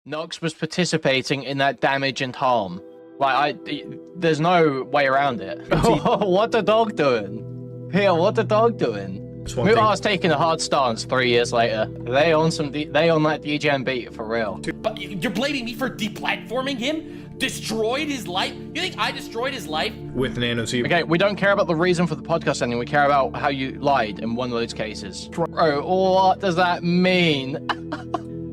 Nux was participating in that damage and harm. There's no way around it. What the dog doing? Here, what the dog doing? Mutahar's taking a hard stance 3 years later. They own that DGN beat for real. But you're blaming me for deplatforming him? Destroyed his life? You think I destroyed his life? With Nano Z. Okay, we don't care about the reason for the podcast ending. We care about how you lied in one of those cases. Bro, what does that mean?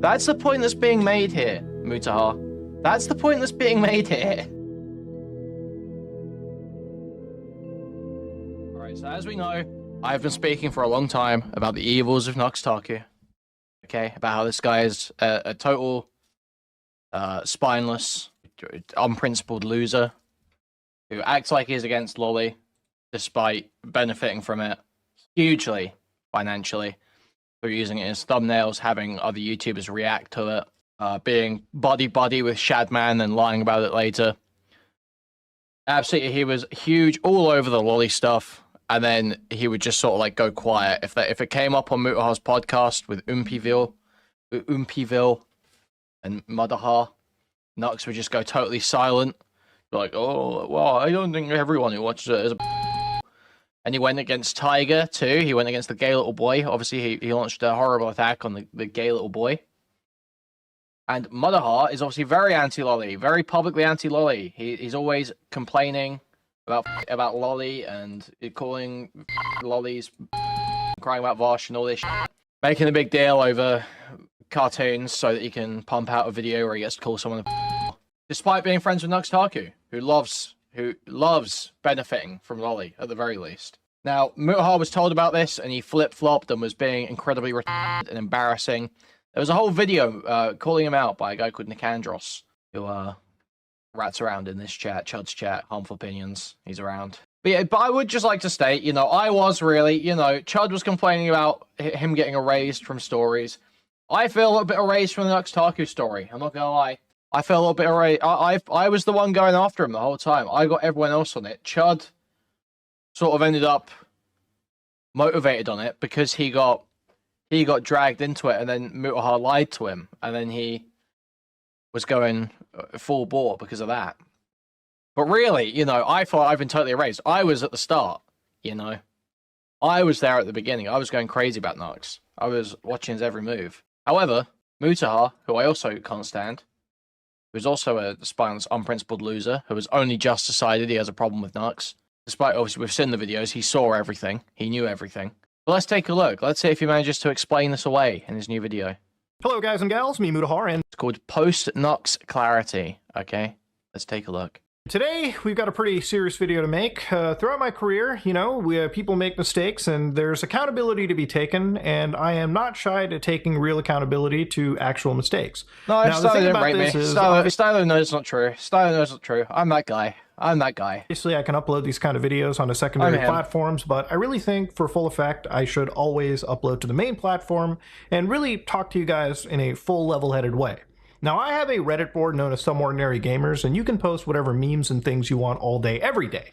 That's the point that's being made here, Mutahar. That's the point that's being made here. Alright, so as we know, I've been speaking for a long time about the evils of NuxTaku. Okay, about how this guy is a total spineless, unprincipled loser who acts like he's against Lolly despite benefiting from it hugely financially through using it in his thumbnails, having other YouTubers react to it, being buddy-buddy with Shadman and lying about it later. Absolutely, he was huge all over the Lolly stuff. And then he would just sort of like go quiet. If it came up on Mutahar's podcast with Umpiville and Mutahar, Nux would just go totally silent. Like, oh, well, I don't think everyone who watches it is a... And he went against Tiger too. He went against the gay little boy. Obviously, he launched a horrible attack on the gay little boy. And Mutahar is obviously very anti-Lolly, very publicly anti-Lolly. He's always complaining about Lolly and calling Lollies, crying about Vosh and all this shit. Making a big deal over cartoons so that he can pump out a video where he gets to call someone despite being friends with NuxTaku, who loves benefiting from Lolly at the very least. Now, Mutahar was told about this and he flip-flopped and was being incredibly retarded and embarrassing. There was a whole video calling him out by a guy called Nicandros, who rats around in this chat, Chud's chat, harmful opinions. He's around. But yeah, but I would just like to state, you know, I was really, you know, Chud was complaining about him getting erased from stories. I feel a little bit erased from the NuxTaku story. I'm not gonna lie. I feel a little bit erased. I was the one going after him the whole time. I got everyone else on it. Chud sort of ended up motivated on it because he got dragged into it, and then Mutahar lied to him, and then he was going full bore because of that. But really, you know, I thought I've been totally erased. I was at the start, you know. I was there at the beginning. I was going crazy about Nux. I was watching his every move. However, Mutahar, who I also can't stand, who's also a spineless, unprincipled loser, who has only just decided he has a problem with Nux. Despite, obviously, we've seen the videos, he saw everything. He knew everything. But let's take a look. Let's see if he manages to explain this away in his new video. Hello guys and gals, me Mutahar, and it's called Post-Nux Clarity, okay? Let's take a look. today we've got a pretty serious video to make. Throughout my career, you know, people make mistakes and there's accountability to be taken, and I am not shy to taking real accountability to actual mistakes. No, Styler didn't break me. Styler knows it's not true. Styler knows it's not true. I'm that guy. I'm that guy. Obviously, I can upload these kind of videos onto secondary platforms, but I really think for full effect, I should always upload to the main platform and really talk to you guys in a full level-headed way. Now, I have a Reddit board known as Some Ordinary Gamers, and you can post whatever memes and things you want all day, every day.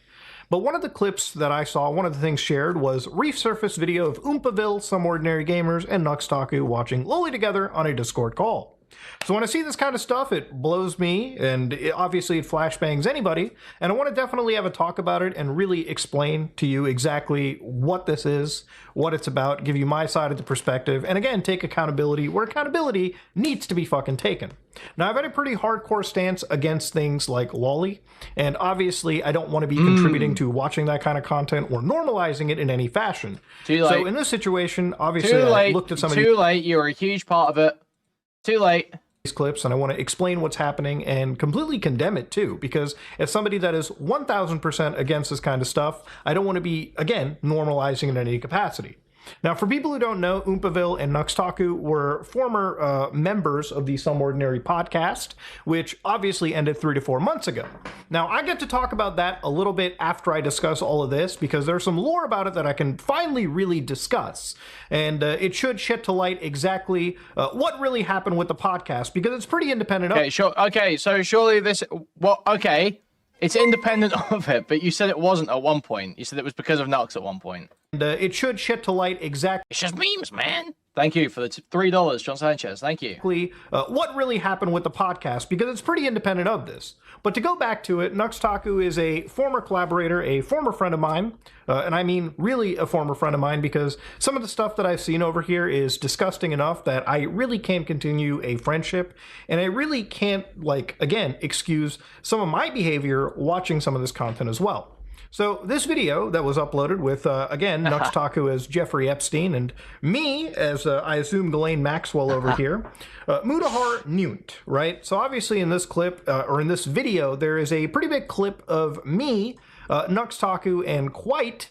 But one of the clips that I saw, one of the things shared, was resurfaced video of Oompaville, Some Ordinary Gamers, and NuxTaku watching Loli together on a Discord call. So when I see this kind of stuff, it blows me, and obviously it flashbangs anybody, and I want to definitely have a talk about it and really explain to you exactly what this is, what it's about, give you my side of the perspective, and again, take accountability where accountability needs to be fucking taken. Now, I've had a pretty hardcore stance against things like Lolly, and obviously I don't want to be contributing to watching that kind of content or normalizing it in any fashion. So in this situation, obviously I looked at somebody— Too late, you're a huge part of it. Too late. These clips, and I want to explain what's happening and completely condemn it too, because as somebody that is 1000% against this kind of stuff, I don't want to be, again, normalizing it in any capacity. Now, for people who don't know, Oompaville and NuxTaku were former members of the Some Ordinary podcast, which obviously ended 3 to 4 months ago. Now, I get to talk about that a little bit after I discuss all of this, because there's some lore about it that I can finally really discuss, and it should shed to light exactly what really happened with the podcast, because it's pretty independent. Okay, sure. Okay, so surely this— well, okay, it's independent of it, but you said it wasn't at one point. You said it was because of Nux at one point. And it should shed to light exactly— It's just memes, man. Thank you for the $3, John Sanchez. Thank you. What really happened with the podcast, because it's pretty independent of this. But to go back to it, NuxTaku is a former collaborator, a former friend of mine, and I mean really a former friend of mine, because some of the stuff that I've seen over here is disgusting enough that I really can't continue a friendship, and I really can't, like, again, excuse some of my behavior watching some of this content as well. So this video that was uploaded with, again, NuxTaku as Jeffrey Epstein and me as, I assume, Ghislaine Maxwell over here, Mutahar Nunt, right? So obviously in this clip, or in this video, there is a pretty big clip of me, NuxTaku, and Quite,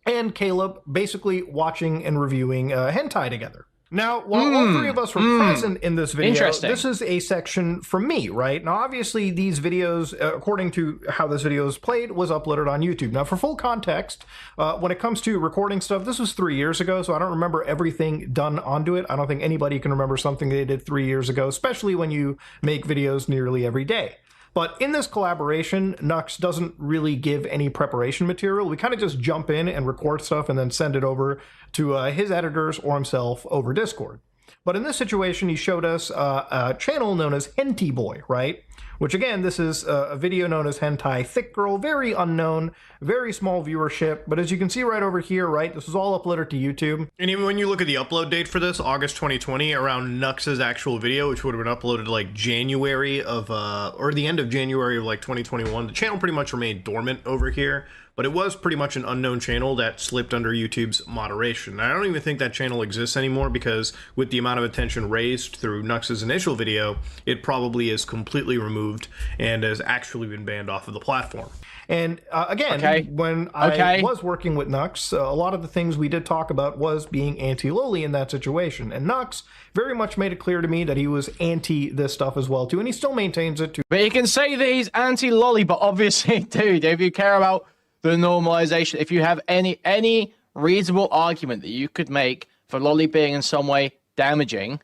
and Caleb basically watching and reviewing hentai together. Now, while all three of us were present in this video, this is a section from me, right? Now, obviously, these videos, according to how this video is played, was uploaded on YouTube. Now, for full context, when it comes to recording stuff, this was 3 years ago, so I don't remember everything done onto it. I don't think anybody can remember something they did 3 years ago, especially when you make videos nearly every day. But in this collaboration, Nux doesn't really give any preparation material. We kind of just jump in and record stuff and then send it over to his editors or himself over Discord. But in this situation, he showed us a channel known as Henty Boy, right? Which again, this is a video known as Hentai Thick Girl, very unknown, very small viewership. But as you can see right over here, right, this is all uploaded to YouTube. And even when you look at the upload date for this, August 2020, around Nux's actual video, which would have been uploaded like January of, or the end of January of like 2021, the channel pretty much remained dormant over here. But it was pretty much an unknown channel that slipped under YouTube's moderation. I don't even think that channel exists anymore, because with the amount of attention raised through Nux's initial video, it probably is completely removed and has actually been banned off of the platform. And again, when I was working with Nux, a lot of the things we did talk about was being anti-loli in that situation. And Nux very much made it clear to me that he was anti this stuff as well too, and he still maintains it too. But you can say that he's anti-loli, but obviously, dude, if you care about the normalization, if you have any reasonable argument that you could make for loli being in some way damaging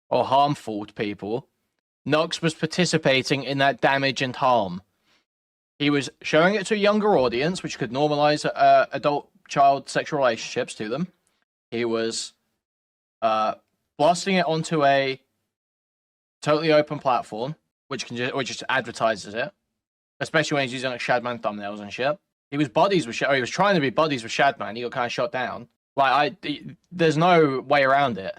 or harmful to people, Nux was participating in that damage and harm. He was showing it to a younger audience, which could normalize adult-child sexual relationships to them. He was blasting it onto a totally open platform, which just advertises it, especially when he's using like Shadman thumbnails and shit. He was buddies with, or he was trying to be buddies with Shadman. He got kind of shot down. Like, there's no way around it.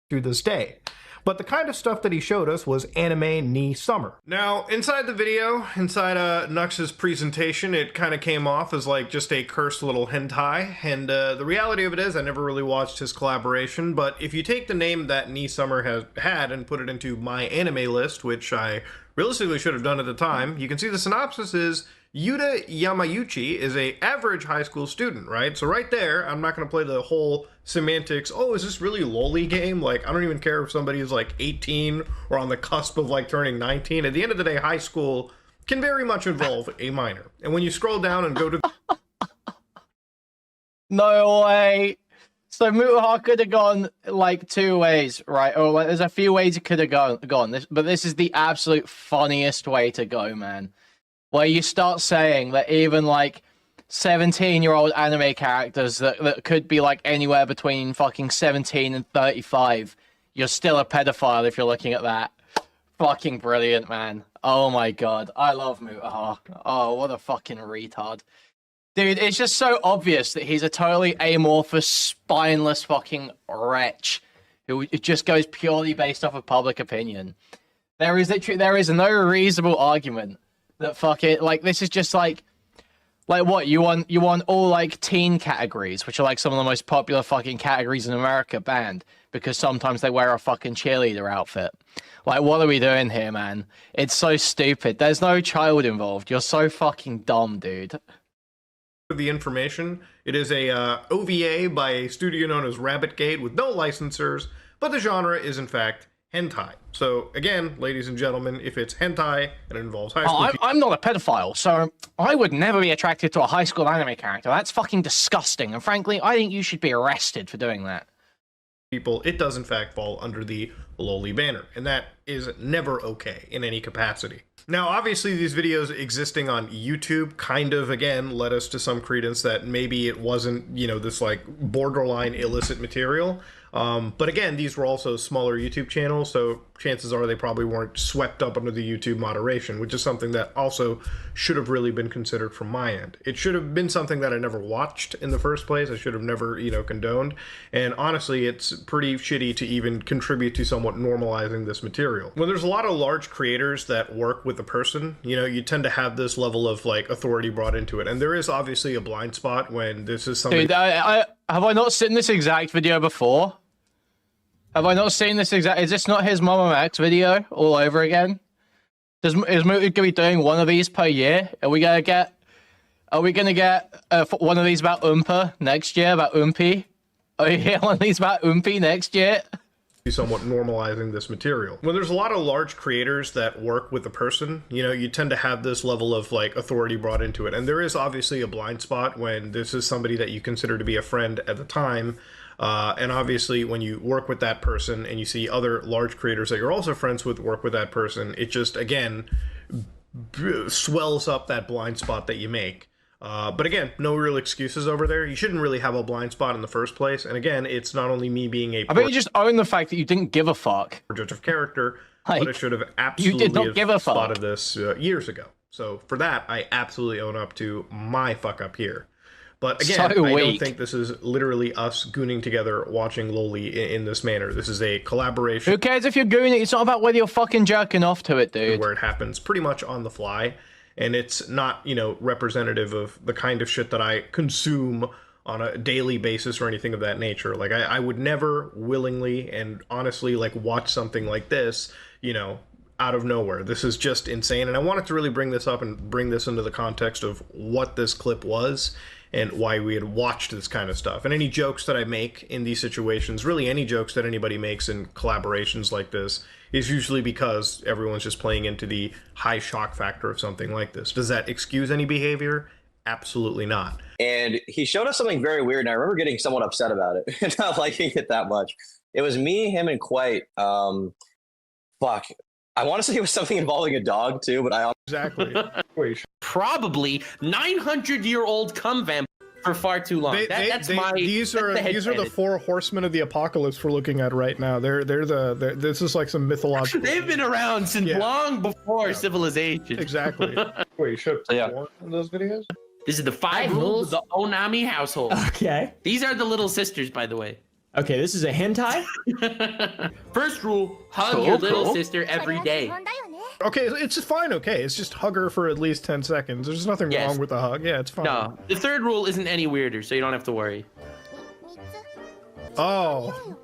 To this day. But the kind of stuff that he showed us was anime ni summer. Now, inside the video, inside Nux's presentation, it kind of came off as like just a cursed little hentai. And the reality of it is, I never really watched his collaboration. But if you take the name that ni summer has had and put it into my anime list, which I realistically should have done at the time, you can see the synopsis is Yuta Yamayuchi is a average high school student, right? So right there, I'm not going to play the whole semantics. Oh, is this really loli game? Like, I don't even care if somebody is like 18 or on the cusp of like turning 19. At the end of the day, high school can very much involve a minor. And when you scroll down and go to... No way. So Mutahar could have gone like two ways, right? Or like, there's a few ways it could have gone. But this is the absolute funniest way to go, man. Where you start saying that even like 17-year-old anime characters that could be like anywhere between fucking 17 and 35, you're still a pedophile if you're looking at that. Fucking brilliant, man. Oh my god. I love Mutahar. Oh, what a fucking retard. Dude, it's just so obvious that he's a totally amorphous, spineless fucking wretch who just goes purely based off of public opinion. There is no reasonable argument that fuck it, like, this is just like what, you want all, like, teen categories, which are, like, some of the most popular fucking categories in America banned, because sometimes they wear a fucking cheerleader outfit. Like, what are we doing here, man? It's so stupid. There's no child involved. You're so fucking dumb, dude. The information, it is a OVA by a studio known as Rabbit Gate with no licensors, but the genre is, in fact, hentai. So again, ladies and gentlemen, if it's hentai and it involves high school... I'm not a pedophile, so I would never be attracted to a high school anime character. That's fucking disgusting, and frankly, I think you should be arrested for doing that. People, it does in fact fall under the loli banner, and that is never okay in any capacity. Now, obviously, these videos existing on YouTube kind of, again, led us to some credence that maybe it wasn't, you know, this like borderline illicit material. But again, these were also smaller YouTube channels, so chances are they probably weren't swept up under the YouTube moderation, which is something that also should have really been considered from my end. It should have been something that I never watched in the first place. I should have never, you know, condoned. And honestly, it's pretty shitty to even contribute to somewhat normalizing this material. When there's a lot of large creators that work with a person, you know, you tend to have this level of like authority brought into it. And there is obviously a blind spot when this is something. Dude, have I not seen this exact video before? Have I not seen this exact? Is this not his Mama Max video all over again? Is Mutu gonna be doing one of these per year? Are we gonna get one of these about Oompa next year? About Oompy? Are we getting one of these about Oompy next year? Somewhat normalizing this material. When there's a lot of large creators that work with a person, you know, you tend to have this level of like authority brought into it. And there is obviously a blind spot when this is somebody that you consider to be a friend at the time. And obviously when you work with that person and you see other large creators that you're also friends with work with that person, it just, again, swells up that blind spot that you make. But again, no real excuses over there. You shouldn't really have a blind spot in the first place. And again, it's not only me being a... I bet you just own the fact that you didn't give a fuck. ...judge of character, like, but I should have absolutely you did not give a fuck. spotted this years ago. So for that, I absolutely own up to my fuck up here. But again, I don't think this is literally us gooning together watching Loli in this manner. This is a collaboration. Who cares if you're gooning? It's not about whether you're fucking jerking off to it, dude. Where it happens pretty much on the fly. And it's not, you know, representative of the kind of shit that I consume on a daily basis or anything of that nature. Like, I would never willingly and honestly, like, watch something like this, you know, out of nowhere. This is just insane. And I wanted to really bring this up and bring this into the context of what this clip was and why we had watched this kind of stuff. And any jokes that I make in these situations, really any jokes that anybody makes in collaborations like this, is usually because everyone's just playing into the high shock factor of something like this. Does that excuse any behavior? Absolutely not. And he showed us something very weird, and I remember getting somewhat upset about it and not liking it that much. It was me, him, and Quite. Fuck. I want to say it was something involving a dog too, but I exactly probably 900-year-old cum vampire for far too long. These are the four horsemen of the apocalypse we're looking at right now. This is like some mythological. They've been around since long before civilization. Exactly. Wait, you showed one of those videos? This is the 5 rules of the Onami household. Okay. These are the little sisters, by the way. Okay, this is a hentai? First rule, hug your little sister every day. Okay, it's fine, okay. It's just hug her for at least 10 seconds. There's nothing wrong with the hug. Yeah, it's fine. No, the third rule isn't any weirder, so you don't have to worry. Oh.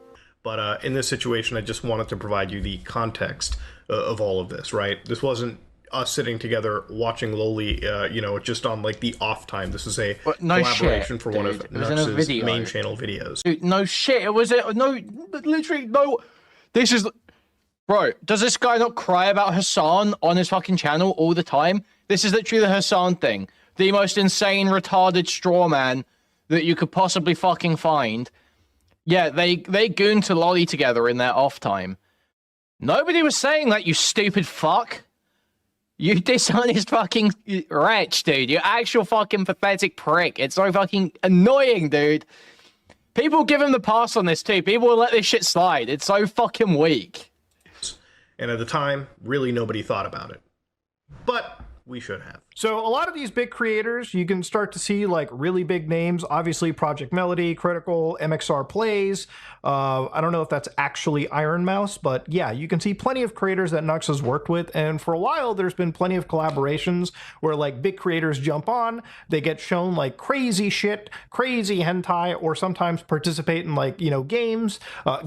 But in this situation, I just wanted to provide you the context of all of this, right? This wasn't us sitting together watching Loli, you know, just on like the off time. This is a collaboration for one of Nux's main channel videos. Dude, no shit, it was literally no. This is, bro. Does this guy not cry about Hassan on his fucking channel all the time? This is literally the Hassan thing, the most insane, retarded straw man that you could possibly fucking find. Yeah, they goon to Lolly together in their off time. Nobody was saying that, you stupid fuck. You dishonest fucking wretch, dude. You actual fucking pathetic prick. It's so fucking annoying, dude. People give him the pass on this, too. People will let this shit slide. It's so fucking weak. And at the time, really nobody thought about it. But we should have. So a lot of these big creators, you can start to see like really big names. Obviously, Project Melody, Critical, MXR Plays. I don't know if that's actually Iron Mouse, but yeah, you can see plenty of creators that Nux has worked with. And for a while, there's been plenty of collaborations where like big creators jump on, they get shown like crazy shit, crazy hentai, or sometimes participate in like, you know, games,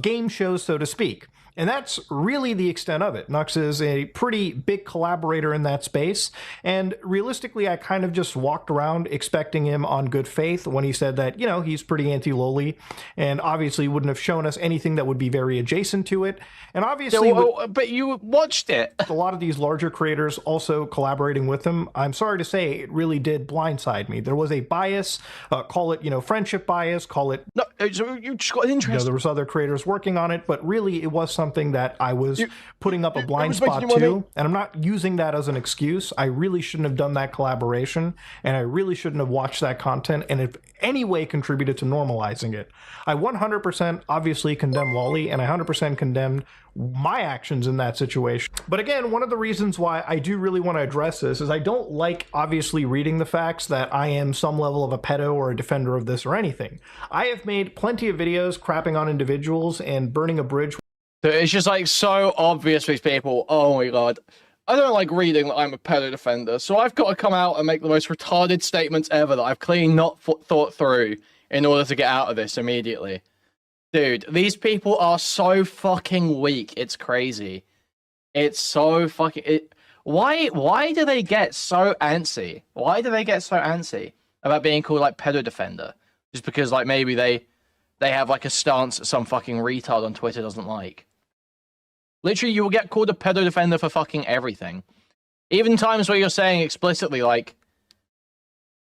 game shows, so to speak. And that's really the extent of it. Nux is a pretty big collaborator in that space. And realistically, I kind of just walked around expecting him on good faith when he said that, you know, he's pretty anti-loli and obviously wouldn't have shown us anything that would be very adjacent to it. And obviously, but you watched it. A lot of these larger creators also collaborating with him, I'm sorry to say, it really did blindside me. There was a bias, call it, you know, friendship bias, call it... No, you just got an interest. You know, there was other creators working on it, but really it was something something that I was putting up a blind spot to, and I'm not using that as an excuse. I really shouldn't have done that collaboration, and I really shouldn't have watched that content, and if any way contributed to normalizing it. I 100% obviously condemn Wally, and I 100% condemned my actions in that situation. But again, one of the reasons why I do really want to address this is I don't like obviously reading the facts that I am some level of a pedo or a defender of this or anything. I have made plenty of videos crapping on individuals and burning a bridge. It's just like so obvious with people. Oh my god. I don't like reading that I'm a pedo defender, so I've got to come out and make the most retarded statements ever that I've clearly not thought through in order to get out of this immediately. Dude, these people are so fucking weak. It's crazy. It's so fucking... Why do they get so antsy? Why do they get so antsy about being called, like, pedo defender? Just because, like, maybe they have, like, a stance that some fucking retard on Twitter doesn't like. Literally, you will get called a pedo defender for fucking everything. Even times where you're saying explicitly, like,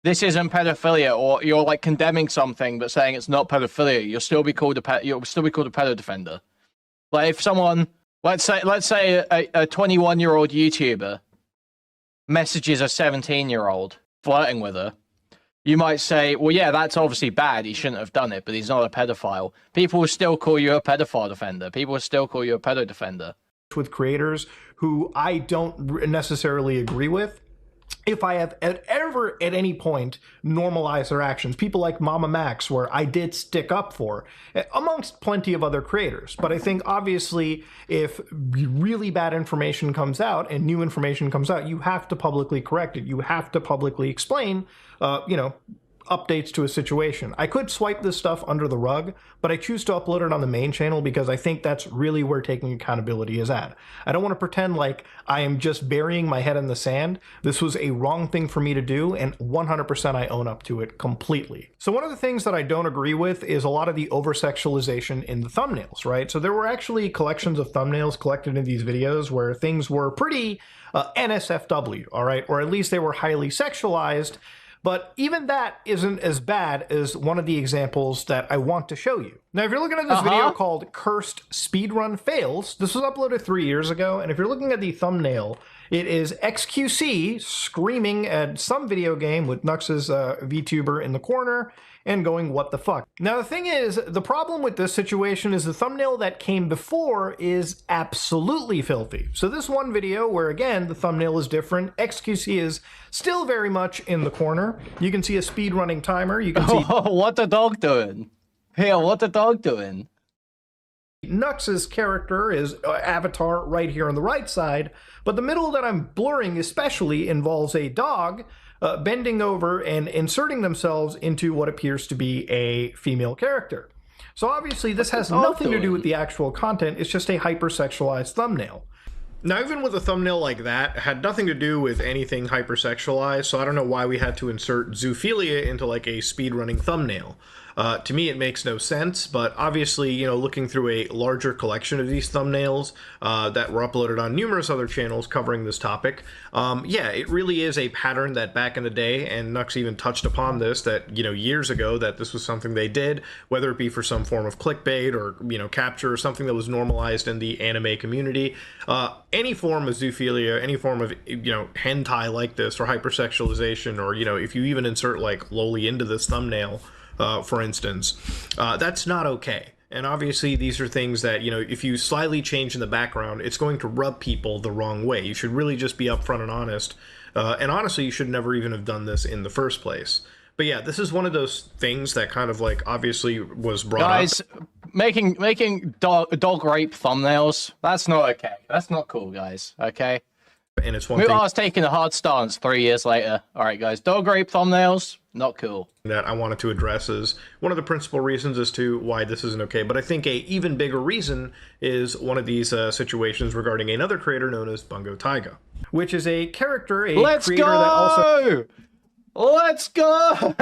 this isn't pedophilia, or you're like condemning something but saying it's not pedophilia, you'll still be called a pedo defender. Like if someone, let's say a 21-year-old YouTuber messages a 17-year-old flirting with her, you might say, well, yeah, that's obviously bad. He shouldn't have done it, but he's not a pedophile. People will still call you a pedophile defender. People will still call you a pedo defender. With creators who I don't necessarily agree with, if I have ever at any point normalized their actions, people like Mama Max, where I did stick up for, amongst plenty of other creators. But I think obviously if really bad information comes out and new information comes out, you have to publicly correct it. You have to publicly explain, you know, updates to a situation. I could swipe this stuff under the rug, but I choose to upload it on the main channel because I think that's really where taking accountability is at. I don't want to pretend like I am just burying my head in the sand. This was a wrong thing for me to do, and 100% I own up to it completely. So one of the things that I don't agree with is a lot of the over-sexualization in the thumbnails, right? So there were actually collections of thumbnails collected in these videos where things were pretty NSFW, all right? Or at least they were highly sexualized. But even that isn't as bad as one of the examples that I want to show you. Now, if you're looking at this video called Cursed Speedrun Fails, this was uploaded 3 years ago, and if you're looking at the thumbnail, it is XQC screaming at some video game with Nux's VTuber in the corner and going, what the fuck? Now, the thing is, the problem with this situation is the thumbnail that came before is absolutely filthy. So this one video where, again, the thumbnail is different, XQC is still very much in the corner. You can see a speedrunning timer. You can see... what the dog doing? Yeah, what the dog doing? Nux's character is avatar right here on the right side, but the middle that I'm blurring especially involves a dog bending over and inserting themselves into what appears to be a female character. So obviously this has nothing to do with the actual content, it's just a hypersexualized thumbnail. Now, even with a thumbnail like that, it had nothing to do with anything hypersexualized, so I don't know why we had to insert zoophilia into like a speedrunning thumbnail. To me, it makes no sense, but obviously, you know, looking through a larger collection of these thumbnails that were uploaded on numerous other channels covering this topic, yeah, it really is a pattern that back in the day, and Nux even touched upon this, that, you know, years ago, that this was something they did, whether it be for some form of clickbait or, you know, capture or something that was normalized in the anime community. Any form of zoophilia, any form of, you know, hentai like this, or hypersexualization, or, you know, if you even insert like loli into this thumbnail, for instance, that's not okay. And obviously these are things that, you know, if you slightly change in the background, it's going to rub people the wrong way. You should really just be upfront and honest. And honestly, you should never even have done this in the first place. But yeah, this is one of those things that kind of like obviously was brought up. Guys, making dog rape thumbnails, that's not okay. That's not cool, guys. Okay? And it's one thing Mutahar's taking a hard stance 3 years later. All right, guys, dog rape thumbnails, not cool. That I wanted to address is one of the principal reasons as to why this isn't okay. But I think a even bigger reason is one of these situations regarding another creator known as Bungo Taiga, which is a character, creator that also... Let's go!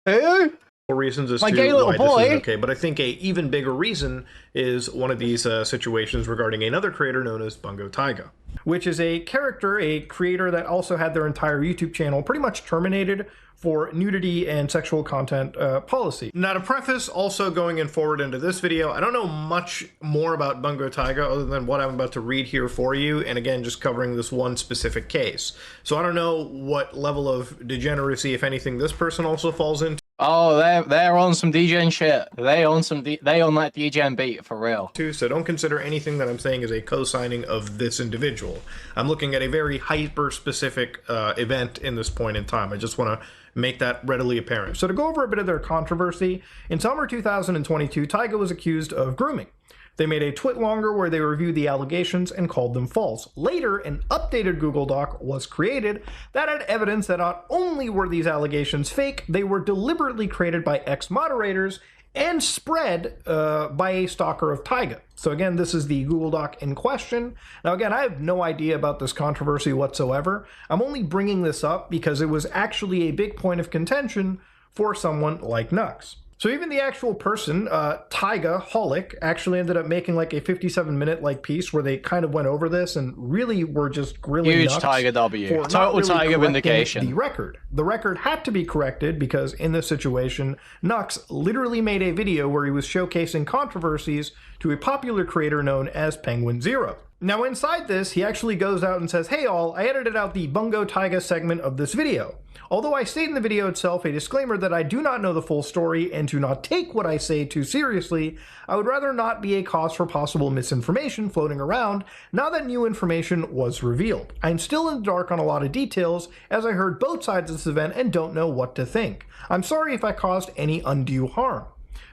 Who? reasons as My to gay little why boy. this is okay, but I think a even bigger reason is one of these situations regarding another creator known as Bungo Taiga, which is a creator that also had their entire YouTube channel pretty much terminated for nudity and sexual content policy. Now, to preface, also going in forward into this video, I don't know much more about Bungo Taiga other than what I'm about to read here for you, and again, just covering this one specific case. So I don't know what level of degeneracy, if anything, this person also falls into. Oh, they're on some DJing shit. They own that DJing beat for real. So don't consider anything that I'm saying as a co-signing of this individual. I'm looking at a very hyper-specific event in this point in time. I just want to make that readily apparent. So to go over a bit of their controversy, in summer 2022, Taiga was accused of grooming. They made a tweet longer where they reviewed the allegations and called them false. Later, an updated Google Doc was created that had evidence that not only were these allegations fake, they were deliberately created by ex-moderators and spread by a stalker of Taiga. So again, this is the Google Doc in question. Now again, I have no idea about this controversy whatsoever. I'm only bringing this up because it was actually a big point of contention for someone like Nux. So even the actual person, Taiga Holic, actually ended up making like a 57-minute like piece where they kind of went over this and really were just grilling Huge Nux Taiga W. for Total not really Taiga vindication. the record. The record had to be corrected because in this situation, Nux literally made a video where he was showcasing controversies to a popular creator known as Penguin Zero. Now inside this, he actually goes out and says, "Hey all, I edited out the Bungo Taiga segment of this video. Although I state in the video itself a disclaimer that I do not know the full story and do not take what I say too seriously, I would rather not be a cause for possible misinformation floating around now that new information was revealed. I'm still in the dark on a lot of details as I heard both sides of this event and don't know what to think. I'm sorry if I caused any undue harm."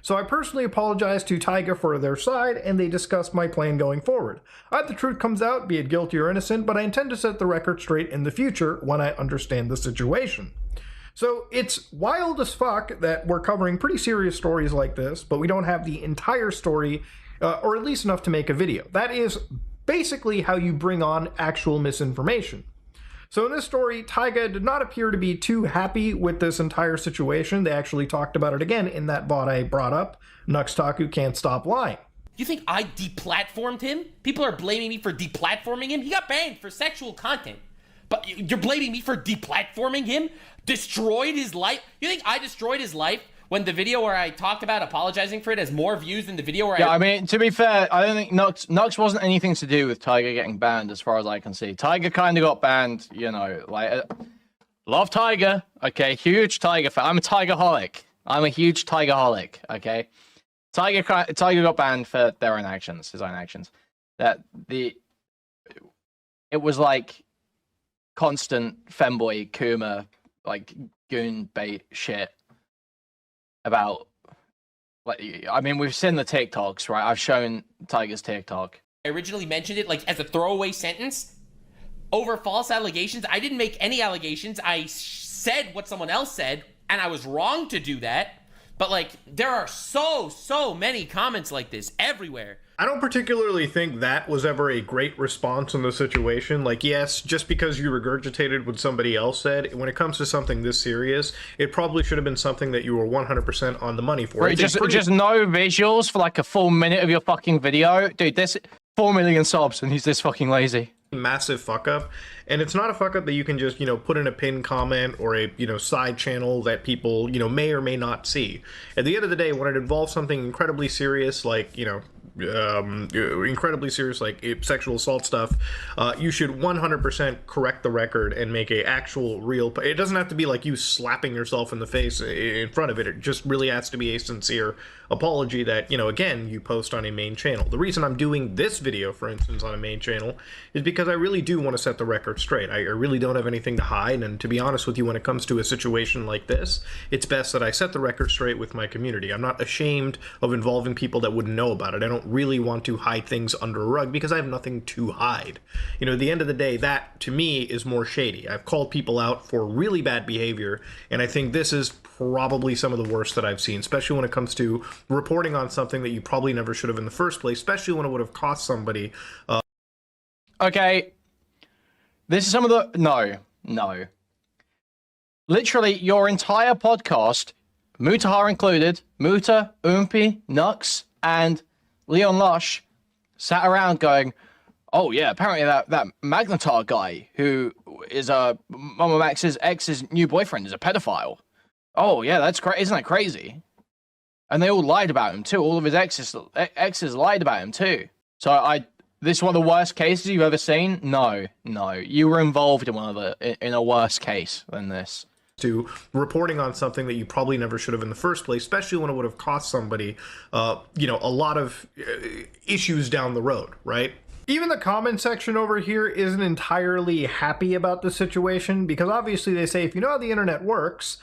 So I personally apologize to Taiga for their side, and they discussed my plan going forward. I hope the truth comes out, be it guilty or innocent, but I intend to set the record straight in the future when I understand the situation. So it's wild as fuck that we're covering pretty serious stories like this, but we don't have the entire story, or at least enough to make a video. That is basically how you bring on actual misinformation. So in this story, Taiga did not appear to be too happy with this entire situation. They actually talked about it again in that VOD I brought up, NuxTaku Can't Stop Lying. You think I deplatformed him? People are blaming me for deplatforming him? He got banned for sexual content. But you're blaming me for deplatforming him? Destroyed his life? You think I destroyed his life when the video where I talked about apologizing for it has more views than the video where I mean, to be fair, I don't think Nux wasn't anything to do with Taiga getting banned as far as I can see. Taiga kind of got banned, you know, like, love Taiga, okay, huge Taiga fan. I'm a Taiga-holic. I'm a huge Taiga-holic, okay? Taiga got banned for their own actions, his own actions. It was like constant femboy Kuma, like goon bait shit about, like, I mean, we've seen the TikToks, right? I've shown Taiga's TikTok. I originally mentioned it like as a throwaway sentence over false allegations. I didn't make any allegations. I said what someone else said, and I was wrong to do that. But like, there are so many comments like this everywhere. I don't particularly think that was ever a great response in the situation. Like, yes, just because you regurgitated what somebody else said, when it comes to something this serious, it probably should have been something that you were 100% on the money for. Right, just no visuals for like a full minute of your fucking video? Dude, this 4 million subs and he's this fucking lazy. Massive fuck up, and it's not a fuck up that you can just, you know, put in a pinned comment or a, you know, side channel that people, you know, may or may not see. At the end of the day, when it involves something incredibly serious, like, you know, incredibly serious, like sexual assault stuff, you should 100% correct the record and make a actual real, it doesn't have to be like you slapping yourself in the face in front of it. It just really has to be a sincere apology that, you know, again, you post on a main channel. The reason I'm doing this video, for instance, on a main channel is because I really do want to set the record straight. I really don't have anything to hide, and to be honest with you, when it comes to a situation like this, it's best that I set the record straight with my community. I'm not ashamed of involving people that wouldn't know about it. I don't really want to hide things under a rug because I have nothing to hide. You know, at the end of the day, that to me is more shady. I've called people out for really bad behavior, and I think this is probably some of the worst that I've seen, especially when it comes to reporting on something that you probably never should have in the first place, especially when it would have cost somebody. Okay, this is some of the... No. Literally, your entire podcast Mutahar included, Muta, Oompi, Nux, and Leon Lush sat around going, oh yeah, apparently that Magnetar guy who is Mama Max's ex's new boyfriend is a pedophile. Oh yeah, that's crazy. Isn't that crazy? And they all lied about him too. All of his exes lied about him too. So this is one of the worst cases you've ever seen? No. You were involved in a worse case than this. To reporting on something that you probably never should have in the first place, especially when it would have cost somebody, a lot of issues down the road, right? Even the comment section over here isn't entirely happy about the situation, because obviously they say if you know how the internet works,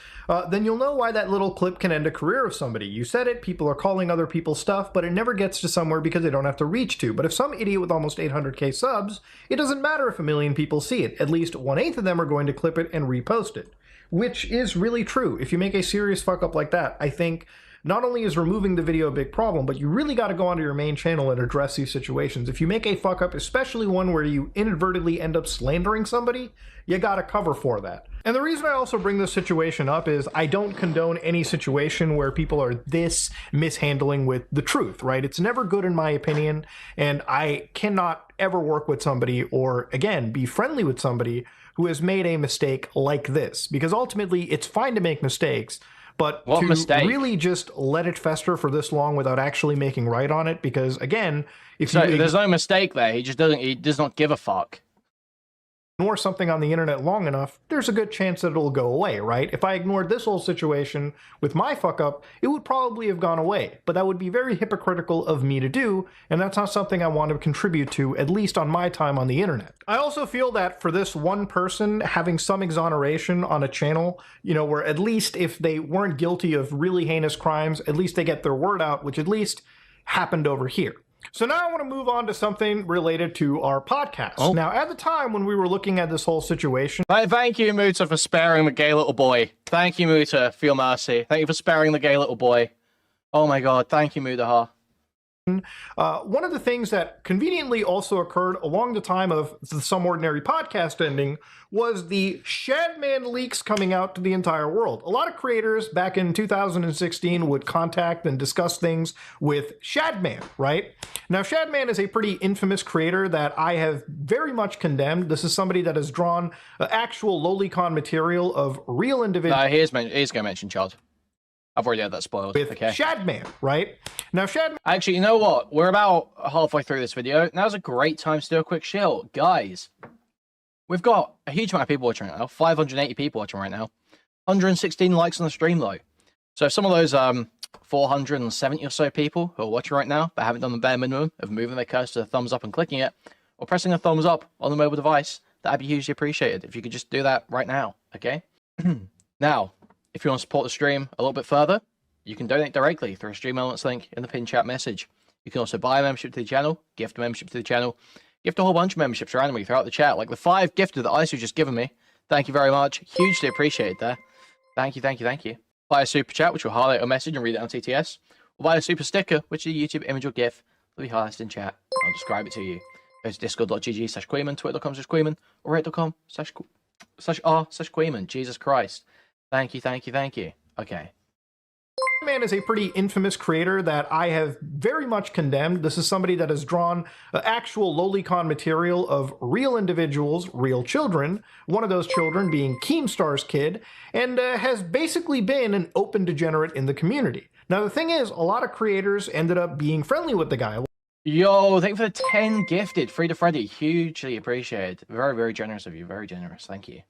then you'll know why that little clip can end a career of somebody. You said it, people are calling other people's stuff, but it never gets to somewhere because they don't have to reach to. But if some idiot with almost 800k subs, it doesn't matter if 1 million people see it. At least 1/8 of them are going to clip it and repost it. Which is really true. If you make a serious fuck up like that, I think not only is removing the video a big problem, but you really got to go onto your main channel and address these situations. If you make a fuck up, especially one where you inadvertently end up slandering somebody, you got to cover for that. And the reason I also bring this situation up is I don't condone any situation where people are this mishandling with the truth, right? It's never good in my opinion, and I cannot ever work with somebody or, again, be friendly with somebody who has made a mistake like this, because ultimately it's fine to make mistakes, but what to mistake? Really just let it fester for this long without actually making right on it, because again, if there's no mistake there, he does not give a fuck. Ignore something on the internet long enough, there's a good chance that it'll go away, right? If I ignored this whole situation with my fuck up, it would probably have gone away, but that would be very hypocritical of me to do, and that's not something I want to contribute to, at least on my time on the internet. I also feel that for this one person having some exoneration on a channel, where at least if they weren't guilty of really heinous crimes, at least they get their word out, which at least happened over here. So now I want to move on to something related to our podcast. Oh. Now, at the time when we were looking at this whole situation... Thank you, Muta, for sparing the gay little boy. Thank you, Muta, for your mercy. Thank you for sparing the gay little boy. Oh my god, thank you, Mutahar. One of the things that conveniently also occurred along the time of the Some Ordinary podcast ending was the Shadman leaks coming out to the entire world. A lot of creators back in 2016 would contact and discuss things with Shadman, right? Now, Shadman is a pretty infamous creator that I have very much condemned. This is somebody that has drawn actual lolicon material of real individuals. No, he's going to mention child. I've already had that spoiled. With okay. Shadman, right? Now, Shadman... Actually, you know what? We're about halfway through this video. Now's a great time to do a quick shill. Guys, we've got a huge amount of people watching right now. 580 people watching right now. 116 likes on the stream, though. So if some of those 470 or so people who are watching right now but haven't done the bare minimum of moving their cursor to the thumbs up and clicking it, or pressing a thumbs up on the mobile device, that'd be hugely appreciated if you could just do that right now, okay? Now, if you want to support the stream a little bit further, you can donate directly through a Stream Elements link in the pinned chat message. You can also buy a membership to the channel, gift a membership to the channel, gift a whole bunch of memberships randomly throughout the chat, like the 5 gifted that Isu just given me. Thank you very much. Hugely appreciated there. Thank you, thank you, thank you. Buy a super chat, which will highlight a message and read it on TTS. Or buy a super sticker, which is a YouTube image or GIF that will be highlighted in chat. I'll describe it to you. Go to discord.gg/Kuihman, twitter.com/Kuihman, or reddit.com/r/Kuihman. Jesus Christ. Thank you, thank you, thank you. Okay. Man is a pretty infamous creator that I have very much condemned. This is somebody that has drawn actual lolicon material of real individuals, real children, one of those children being Keemstar's kid, and has basically been an open degenerate in the community. Now, the thing is, a lot of creators ended up being friendly with the guy. Yo, thank you for the 10 gifted. Free to Freddy. Hugely appreciated. Very, very generous of you. Very generous. Thank you.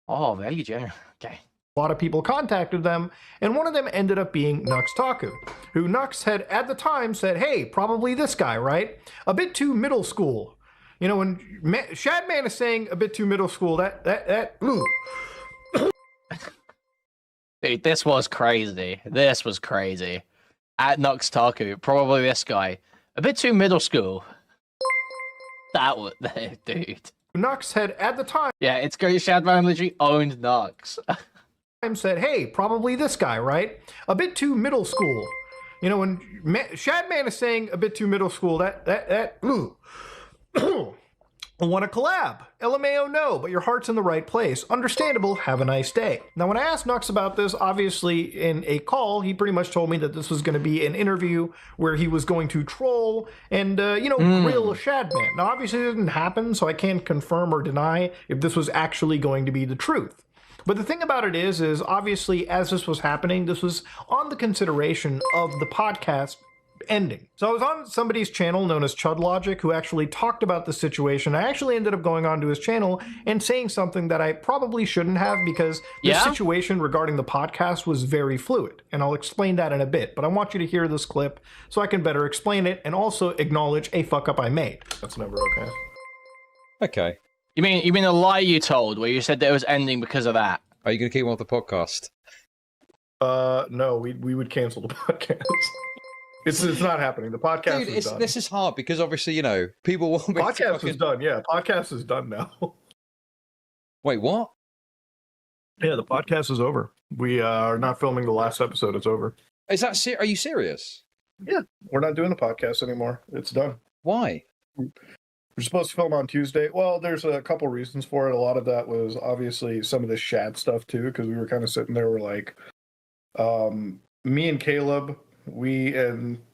Oh, very generous. Okay. A lot of people contacted them, and one of them ended up being NuxTaku, who Nux had at the time said, hey, probably this guy, right? A bit too middle school. When Shadman is saying a bit too middle school, Dude, this was crazy. This was crazy. At NuxTaku, probably this guy. A bit too middle school. That was, dude. Nux had at the time. Yeah, it's great. Shadman literally owned Nux. Said, hey, probably this guy, right? A bit too middle school. When Shadman is saying a bit too middle school, Want to collab? LMAO, no, but your heart's in the right place. Understandable, have a nice day. Now, when I asked Nux about this, obviously in a call, he pretty much told me that this was going to be an interview where he was going to troll and, grill Shadman. Now, obviously it didn't happen, so I can't confirm or deny if this was actually going to be the truth. But the thing about it is obviously as this was happening, this was on the consideration of the podcast ending. So I was on somebody's channel known as Chud Logic who actually talked about the situation. I actually ended up going onto his channel and saying something that I probably shouldn't have because the situation regarding the podcast was very fluid. And I'll explain that in a bit. But I want you to hear this clip so I can better explain it and also acknowledge a fuck up I made. That's never okay. Okay. You mean a lie you told where you said that it was ending because of that? Are you going to keep him off the podcast? No, we would cancel the podcast. It's not happening. The podcast is done. This is hard because obviously, people won't be podcast is done, yeah. Podcast is done now. Wait, what? Yeah, the podcast is over. We are not filming the last episode. It's over. Is that are you serious? Yeah, we're not doing the podcast anymore. It's done. Why? We're supposed to film on Tuesday. Well, there's a couple reasons for it. A lot of that was obviously some of the Shad stuff too, because we were kind of sitting there, we're like, me and Caleb, we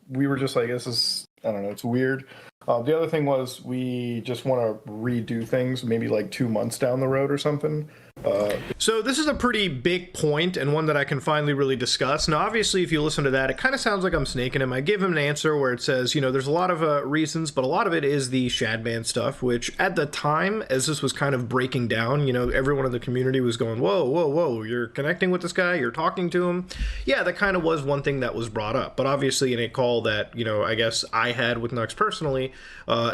were just like, this is, I don't know, it's weird. The other thing was we just want to redo things maybe like 2 months down the road or something. So this is a pretty big point and one that I can finally really discuss. Now, obviously, if you listen to that, it kind of sounds like I'm snaking him. I give him an answer where it says, there's a lot of reasons, but a lot of it is the Shadman stuff, which at the time, as this was kind of breaking down, everyone in the community was going, whoa, whoa, whoa, you're connecting with this guy, you're talking to him. Yeah, that kind of was one thing that was brought up. But obviously in a call that, I guess I had with Nux personally,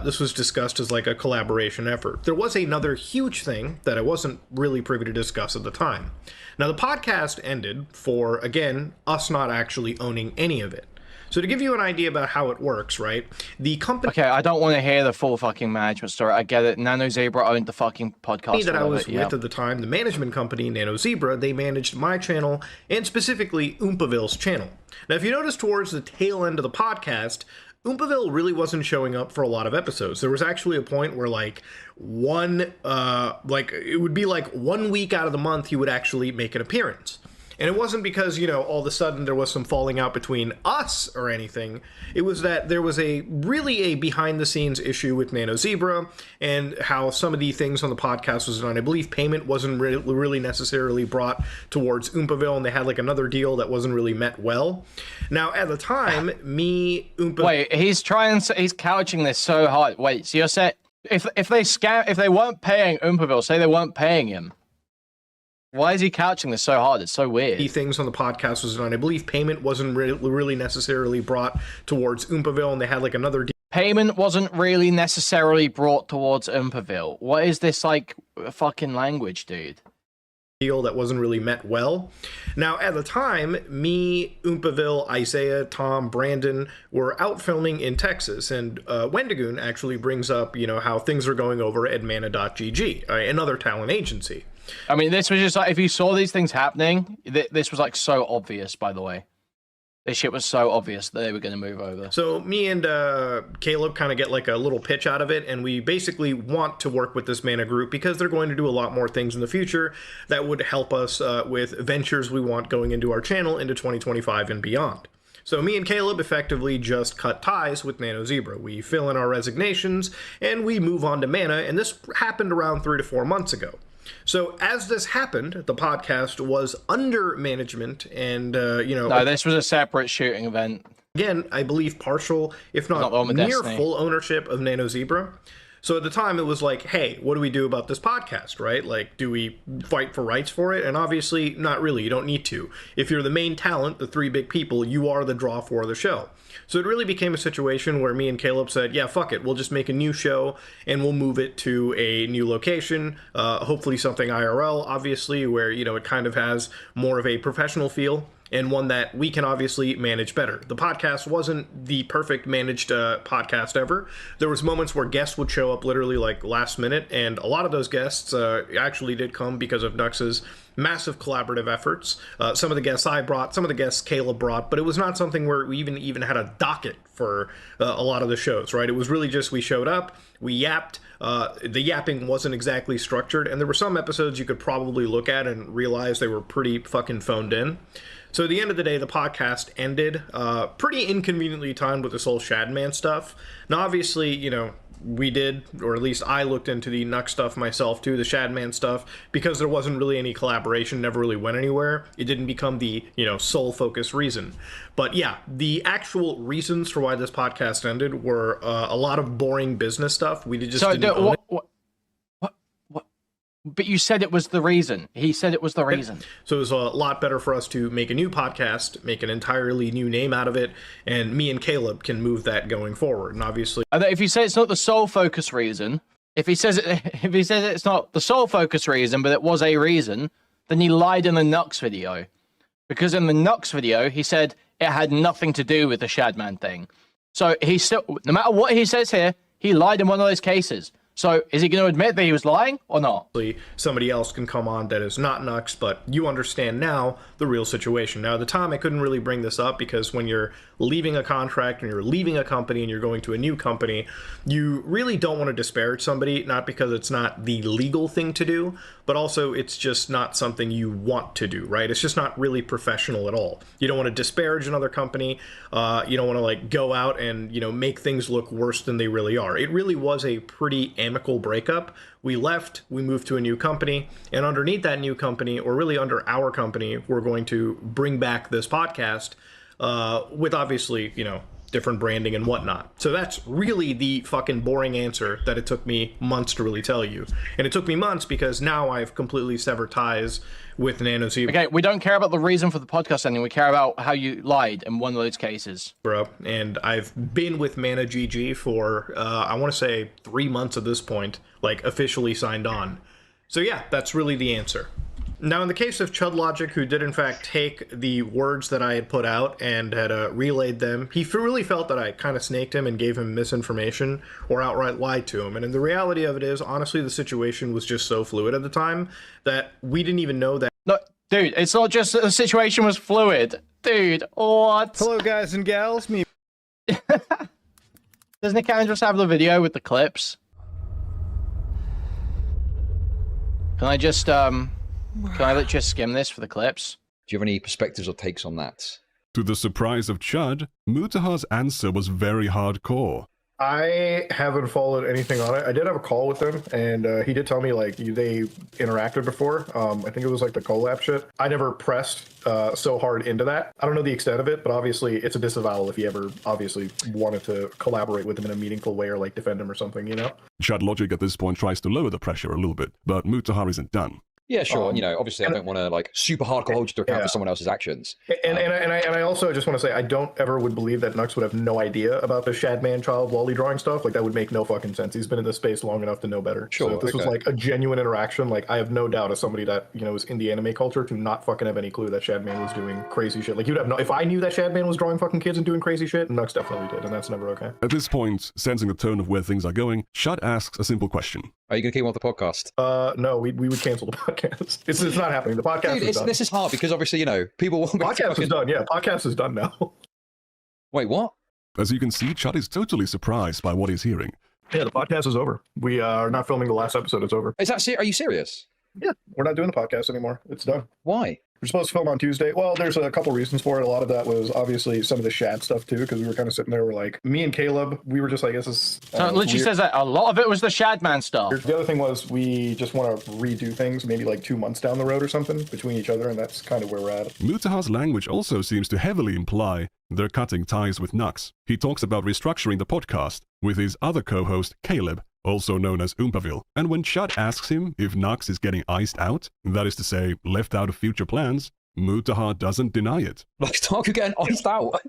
this was discussed as like a collaboration effort. There was another huge thing that I wasn't really privy to discuss at the time. Now, the podcast ended for, again, us not actually owning any of it. So to give you an idea about how it works, right? The company... Okay, I don't want to hear the full fucking management story. I get it. Nano Zebra owned the fucking podcast. That I was with at the time, the management company, Nano Zebra, they managed my channel and specifically Oompaville's channel. Now, if you notice towards the tail end of the podcast, Oompaville really wasn't showing up for a lot of episodes. There was actually a point where it would be like 1 week out of the month he would actually make an appearance. And it wasn't because, all of a sudden there was some falling out between us or anything. It was that there was really a behind-the-scenes issue with Nano Zebra and how some of the things on the podcast was done. I believe payment wasn't really necessarily brought towards Oompaville, and they had another deal that wasn't really met well. Now, at the time, Oompaville... Wait, he's couching this so hard. Wait, so you're saying if they weren't paying Oompaville, say they weren't paying him, why is he couching this so hard? It's so weird. The things on the podcast was done. I believe payment wasn't really necessarily brought towards Oompaville, and they had another deal. Payment wasn't really necessarily brought towards Oompaville. What is this fucking language, dude? Deal that wasn't really met well. Now, at the time, me, Oompaville, Isaiah, Tom, Brandon were out filming in Texas, and Wendigoon actually brings up, how things are going over at mana.gg, another talent agency. I mean, this was just if you saw these things happening, this was so obvious, by the way. This shit was so obvious that they were going to move over. So me and Caleb kind of get a little pitch out of it, and we basically want to work with this Mana group because they're going to do a lot more things in the future that would help us with ventures we want going into our channel into 2025 and beyond. So me and Caleb effectively just cut ties with Nano Zebra. We fill in our resignations, and we move on to Mana, and this happened around 3 to 4 months ago. So as this happened, the podcast was under management and, No, this was a separate shooting event. Again, I believe partial, if not near full ownership of Nano Zebra. So at the time, it was hey, what do we do about this podcast, right? Do we fight for rights for it? And obviously, not really. You don't need to. If you're the main talent, the 3 big people, you are the draw for the show. So it really became a situation where me and Caleb said, yeah, fuck it. We'll just make a new show and we'll move it to a new location, hopefully something IRL, obviously, where, it kind of has more of a professional feel and one that we can obviously manage better. The podcast wasn't the perfect managed podcast ever. There was moments where guests would show up literally last minute, and a lot of those guests actually did come because of Nux's massive collaborative efforts. Some of the guests I brought, some of the guests Caleb brought, but it was not something where we even had a docket for a lot of the shows, right? It was really just we showed up, we yapped. The yapping wasn't exactly structured, and there were some episodes you could probably look at and realize they were pretty fucking phoned in. So at the end of the day, the podcast ended pretty inconveniently timed with this whole Shadman stuff. Now, obviously, you know, we did, or at least I looked into the Nux stuff myself too, the Shadman stuff, because there wasn't really any collaboration, never really went anywhere. It didn't become the, you know, sole focus reason. But yeah, the actual reasons for why this podcast ended were a lot of boring business stuff. We just didn't own it. What? But you said it was the reason. He said it was the reason. So it was a lot better for us to make a new podcast, make an entirely new name out of it, and me and Caleb can move that going forward. And obviously, If you say it's not the sole focus reason, if he says it's not the sole focus reason, but it was a reason, then he lied in the Nux video. Because in the Nux video, he said it had nothing to do with the Shadman thing. So he still, no matter what he says here, he lied in one of those cases. So is he going to admit that he was lying or not? somebody else can come on that is not Nux, but you understand now the real situation. Now, at the time, I couldn't really bring this up because when you're leaving a contract and you're leaving a company and you're going to a new company, you really don't want to disparage somebody, not because it's not the legal thing to do, but also it's just not something you want to do, right? It's just not really professional at all. You don't want to disparage another company. You don't want to like go out and, you know, make things look worse than they really are. It really was a pretty amicable breakup. We left, we moved to a new company, and underneath that new company, or really under our company, we're going to bring back this podcast with obviously, you know, different branding and whatnot. So that's really the fucking boring answer that it took me months to really tell you. And it took me months because now I've completely severed ties with NanoZ. Okay, we don't care about the reason for the podcast ending. We care about how you lied in one of those cases. And I've been with Mana GG for, I want to say 3 months at this point, like officially signed on. So yeah, that's really the answer. Now, in the case of Chud Logic, who did in fact take the words that I had put out and had relayed them, he really felt that I kind of snaked him and gave him misinformation or outright lied to him. And the reality of it is, honestly, the situation was just so fluid at the time that we didn't even know that. No, dude, it's not just that the situation was fluid. Dude, what? Hello, guys and gals. Me. Doesn't it kind of just have the video with the clips? Can I just, Can I just skim this for the clips? Do you have any perspectives or takes on that? To the surprise of Chud, Mutahar's answer was very hardcore. I haven't followed anything on it. I did have a call with him, and he did tell me, like, they interacted before. I think it was, like, the collab shit. I never pressed so hard into that. I don't know the extent of it, but obviously it's a disavowal if he ever obviously wanted to collaborate with him in a meaningful way or, like, defend him or something, you know? Chud Logic at this point tries to lower the pressure a little bit, but Mutahar isn't done. Yeah, sure. And, you know, obviously, I don't want to like super hardcore hold you to account for someone else's actions. And I also just want to say I don't ever would believe that Nux would have no idea about the Shadman child lolly drawing stuff. Like that would make no fucking sense. He's been in this space long enough to know better. Sure. So if this was like a genuine interaction, like I have no doubt as somebody that, you know, is in the anime culture to not fucking have any clue that Shadman was doing crazy shit. Like you'd have no, if I knew that Shadman was drawing fucking kids and doing crazy shit, Nux definitely did, and that's never okay. At this point, sensing the tone of where things are going, Chud asks a simple question. Are you going to keep on with the podcast? No, we would cancel the podcast. It's not happening. The podcast is done. This is hard because obviously, you know, people want me Podcast is done, yeah. Podcast is done now. Wait, what? As you can see, Chud is totally surprised by what he's hearing. Yeah, the podcast is over. We are not filming the last episode. It's over. Is that are you serious? Yeah, we're not doing the podcast anymore. It's done. Why? We're supposed to film on Tuesday. Well, there's a couple reasons for it. A lot of that was obviously some of the Shad stuff too, because we were kind of sitting there. We're like, me and Caleb, we were just like, this is. So it literally says that a lot of it was the Shadman stuff. The other thing was we just want to redo things, maybe like 2 months down the road or something between each other, and that's kind of where we're at. Mutahar's language also seems to heavily imply they're cutting ties with Nux. He talks about restructuring the podcast with his other co-host, Caleb, also known as Oompaville. And when Chud asks him if Nux is getting iced out, that is to say, left out of future plans, Mutahar doesn't deny it. Like, Taku getting iced out.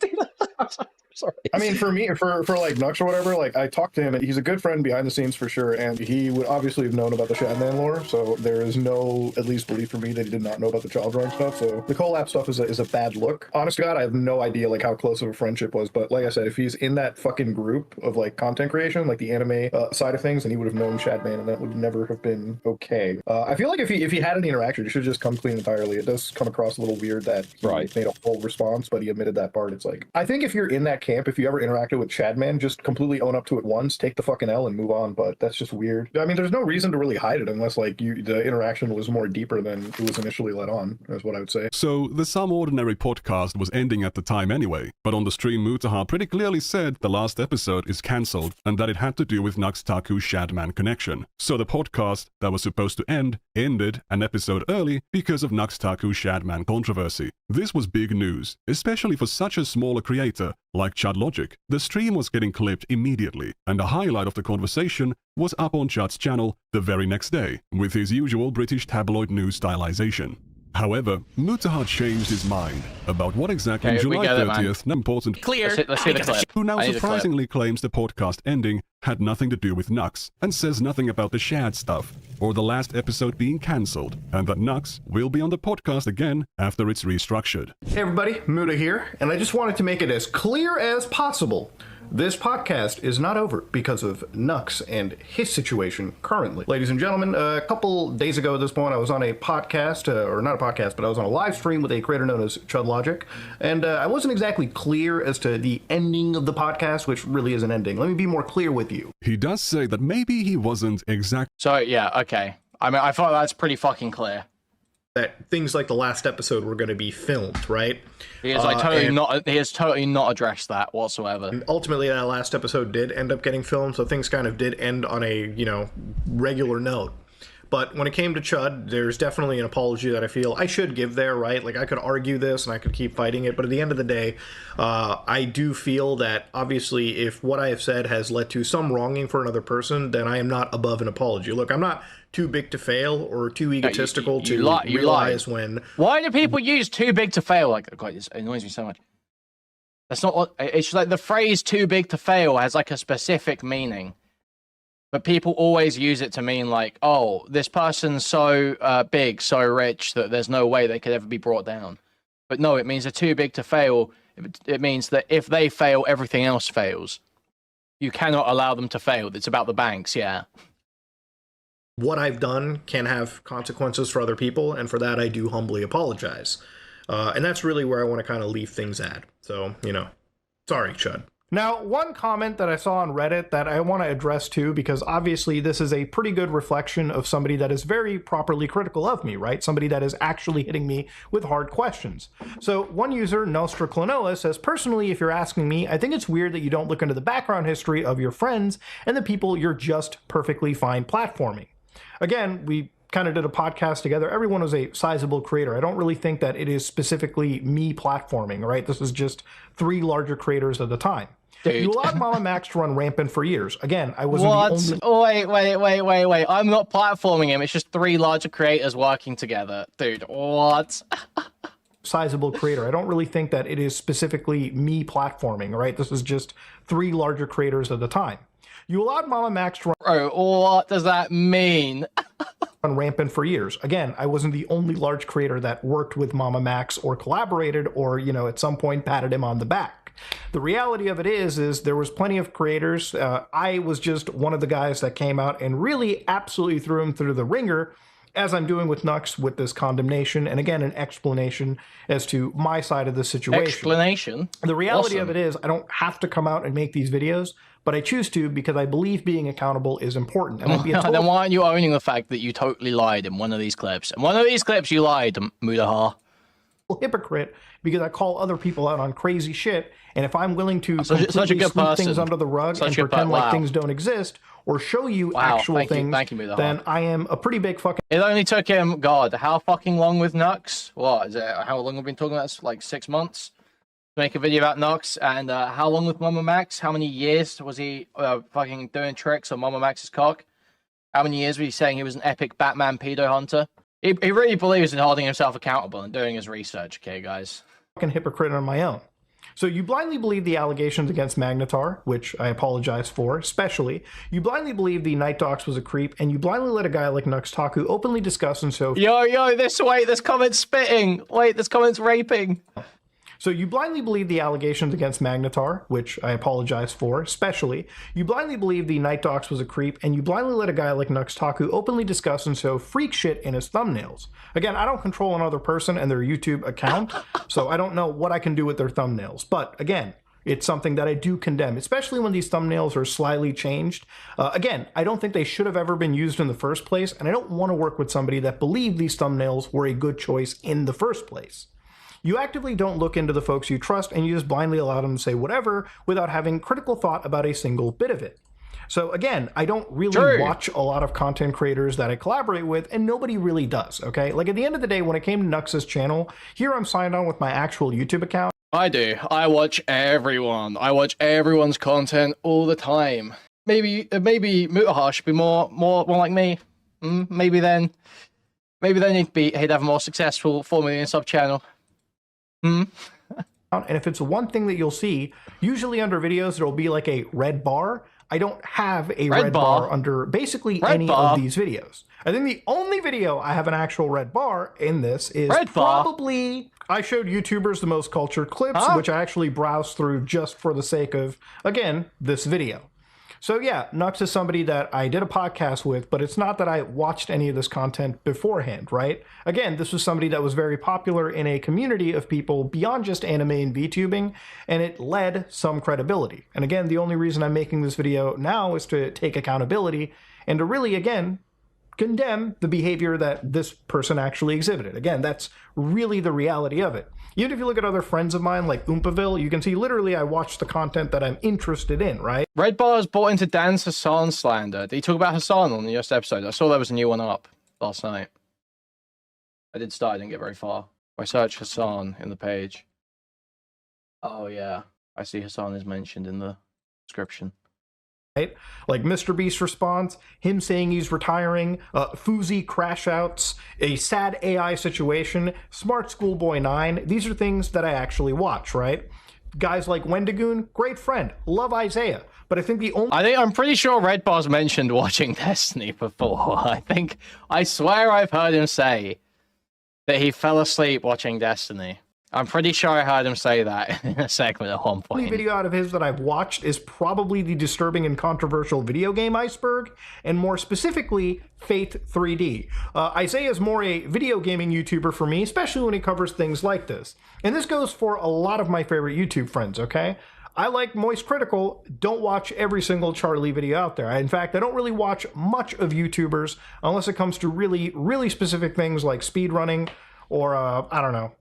Sorry. I mean, for me, for like Nux or whatever, like I talked to him and he's a good friend behind the scenes for sure. And he would obviously have known about the Shadman lore. So there is no, at least belief for me that he did not know about the child drawing stuff. So the collab stuff is a bad look. Honest to God, I have no idea like how close of a friendship was. But like I said, if he's in that fucking group of like content creation, like the anime side of things, then he would have known Shadman and that would never have been okay. I feel like if he had any interaction, it should just come clean entirely. It does come across a little weird that he made a whole response, but he admitted that part. It's like, I think if you're in that that camp. If you ever interacted with Chadman, just completely own up to it once, take the fucking L and move on. But that's just weird. I mean, there's no reason to really hide it unless like the interaction was more deeper than it was initially let on, is what I would say. So the Some Ordinary podcast was ending at the time anyway, but on the stream Mutahar pretty clearly said the last episode is cancelled and that it had to do with NuxTaku Shadman connection. So the podcast that was supposed to end ended an episode early because of NuxTaku Shadman controversy. This was big news, especially for such a smaller creator like Chud Logic. The stream was getting clipped immediately, and a highlight of the conversation was up on Chud's channel the very next day, with his usual British tabloid news stylization. However, Mutahar changed his mind about what exactly July 30th, an important Clear. Let's see the clip. who now surprisingly claims the podcast ending had nothing to do with Nux, and says nothing about the Shad stuff, or the last episode being cancelled, and that Nux will be on the podcast again after it's restructured. Hey everybody, Muta here, and I just wanted to make it as clear as possible. This podcast is not over because of Nux and his situation currently. Ladies and gentlemen, a couple days ago at this point, I was on a podcast, or not a podcast, but I was on a live stream with a creator known as Chud Logic, and I wasn't exactly clear as to the ending of the podcast, which really is an ending. Let me be more clear with you. He does say that maybe he wasn't exact. So, yeah, okay. I mean, I thought that's pretty fucking clear. That things like the last episode were going to be filmed, right? He has totally not addressed that whatsoever. And ultimately, that last episode did end up getting filmed, so things kind of did end on a, regular note. But when it came to Chud, there's definitely an apology that I feel I should give there, right? Like, I could argue this and I could keep fighting it, but at the end of the day, I do feel that, obviously, if what I have said has led to some wronging for another person, then I am not above an apology. Look, I'm not too big to fail or too egotistical to realize when... Why do people use too big to fail? Like, God, it annoys me so much. That's not what... It's like the phrase too big to fail has like a specific meaning. But people always use it to mean like, oh, this person's so big, so rich that there's no way they could ever be brought down. But no, it means they're too big to fail. It means that if they fail, everything else fails. You cannot allow them to fail. It's about the banks, yeah. What I've done can have consequences for other people, and for that I do humbly apologize. And that's really where I want to kind of leave things at. So, sorry, Chud. Now, one comment that I saw on Reddit that I want to address too, because obviously this is a pretty good reflection of somebody that is very properly critical of me, right? Somebody that is actually hitting me with hard questions. So one user, NuxTaku, says, personally, if you're asking me, I think it's weird that you don't look into the background history of your friends and the people you're just perfectly fine platforming. Again, we kind of did a podcast together. Everyone was a sizable creator. I don't really think that it is specifically me platforming, right? This is just 3 larger creators at the time. Dude. You allowed Mama Max to run rampant for years. Again, I wasn't the only... Wait. I'm not platforming him. It's just 3 larger creators working together. Dude, what? Sizable creator. I don't really think that it is specifically me platforming, right? This is just 3 larger creators at the time. You allowed Mama Max to run... Bro, what does that mean? ...run rampant for years. Again, I wasn't the only large creator that worked with Mama Max or collaborated or, at some point patted him on the back. The reality of it is there was plenty of creators. I was just one of the guys that came out and really absolutely threw him through the ringer, as I'm doing with Nux with this condemnation, and again, an explanation as to my side of the situation. Explanation? The reality of it is I don't have to come out and make these videos, but I choose to because I believe being accountable is important. And then why aren't you owning the fact that you totally lied in one of these clips? In one of these clips, you lied, Mutahar. Hypocrite because I call other people out on crazy shit, and if I'm willing to such a good sweep things under the rug and pretend like things don't exist or show you actual things, then I am a pretty big fucking... It only took him, God, how fucking long with Nux? What is it? How long have we been talking about this? Like 6 months? To make a video about Nux, and how long with Mama Max? How many years was he fucking doing tricks on Mama Max's cock? How many years was he saying he was an epic Batman pedo hunter? He really believes in holding himself accountable and doing his research, okay, guys? Fucking hypocrite on my own. So you blindly believe the allegations against Magnetar, which I apologize for, especially. You blindly believe the Night Docs was a creep, and you blindly let a guy like NuxTaku openly discuss and so... Yo, this comment's spitting. Wait, this comment's raping. So you blindly believe the allegations against Magnetar, which I apologize for, especially. You blindly believe the Night Docs was a creep, and you blindly let a guy like NuxTaku openly discuss and show freak shit in his thumbnails. Again, I don't control another person and their YouTube account, so I don't know what I can do with their thumbnails. But again, It's something that I do condemn, especially when these thumbnails are slightly changed. Again, I don't think they should have ever been used in the first place, and I don't want to work with somebody that believed these thumbnails were a good choice in the first place. You actively don't look into the folks you trust, and you just blindly allow them to say whatever without having critical thought about a single bit of it. So again, I don't really watch a lot of content creators that I collaborate with, and nobody really does, okay? Like at the end of the day, when it came to Nux's channel, here I'm signed on with my actual YouTube account. I do. I watch everyone. I watch everyone's content all the time. Maybe Mutahar should be more like me. Maybe then he'd have a more successful 4 million sub channel. And if it's one thing that you'll see, usually under videos there will be like a red bar. I don't have a red bar under basically any of these videos. I think the only video I have an actual red bar in this is probably I showed YouTubers the most cultured clips, which I actually browsed through just for the sake of, again, this video. So yeah, Nux is somebody that I did a podcast with, but it's not that I watched any of this content beforehand, right? Again, this was somebody that was very popular in a community of people beyond just anime and VTubing, and it led some credibility. And again, the only reason I'm making this video now is to take accountability and to really, again, condemn the behavior that this person actually exhibited. Again, that's really the reality of it. Even if you look at other friends of mine like Oompaville, you can see literally I watch the content that I'm interested in, right? Red Bar is bought into Dan's Hassan slander. Did he talk about Hassan on the last episode? I saw there was a new one up last night. I did start, I didn't get very far. I searched Hassan in the page. Oh yeah, I see Hassan is mentioned in the description. Right? Like Mr. Beast's response, him saying he's retiring, Fuzi crash outs, a sad AI situation, Smart Schoolboy 9. These are things that I actually watch, right? Guys like Wendigoon, great friend, love Isaiah. But I think I'm pretty sure Red Bar's mentioned watching Destiny before. I swear I've heard him say that he fell asleep watching Destiny. I'm pretty sure I heard him say that in a segment at one point. The video out of his that I've watched is probably the disturbing and controversial video game iceberg, and more specifically, Faith 3D. Isaiah is more a video gaming YouTuber for me, especially when he covers things like this. And this goes for a lot of my favorite YouTube friends, okay? I like Moist Critical, don't watch every single Charlie video out there. In fact, I don't really watch much of YouTubers unless it comes to really specific things like speedrunning or, I don't know,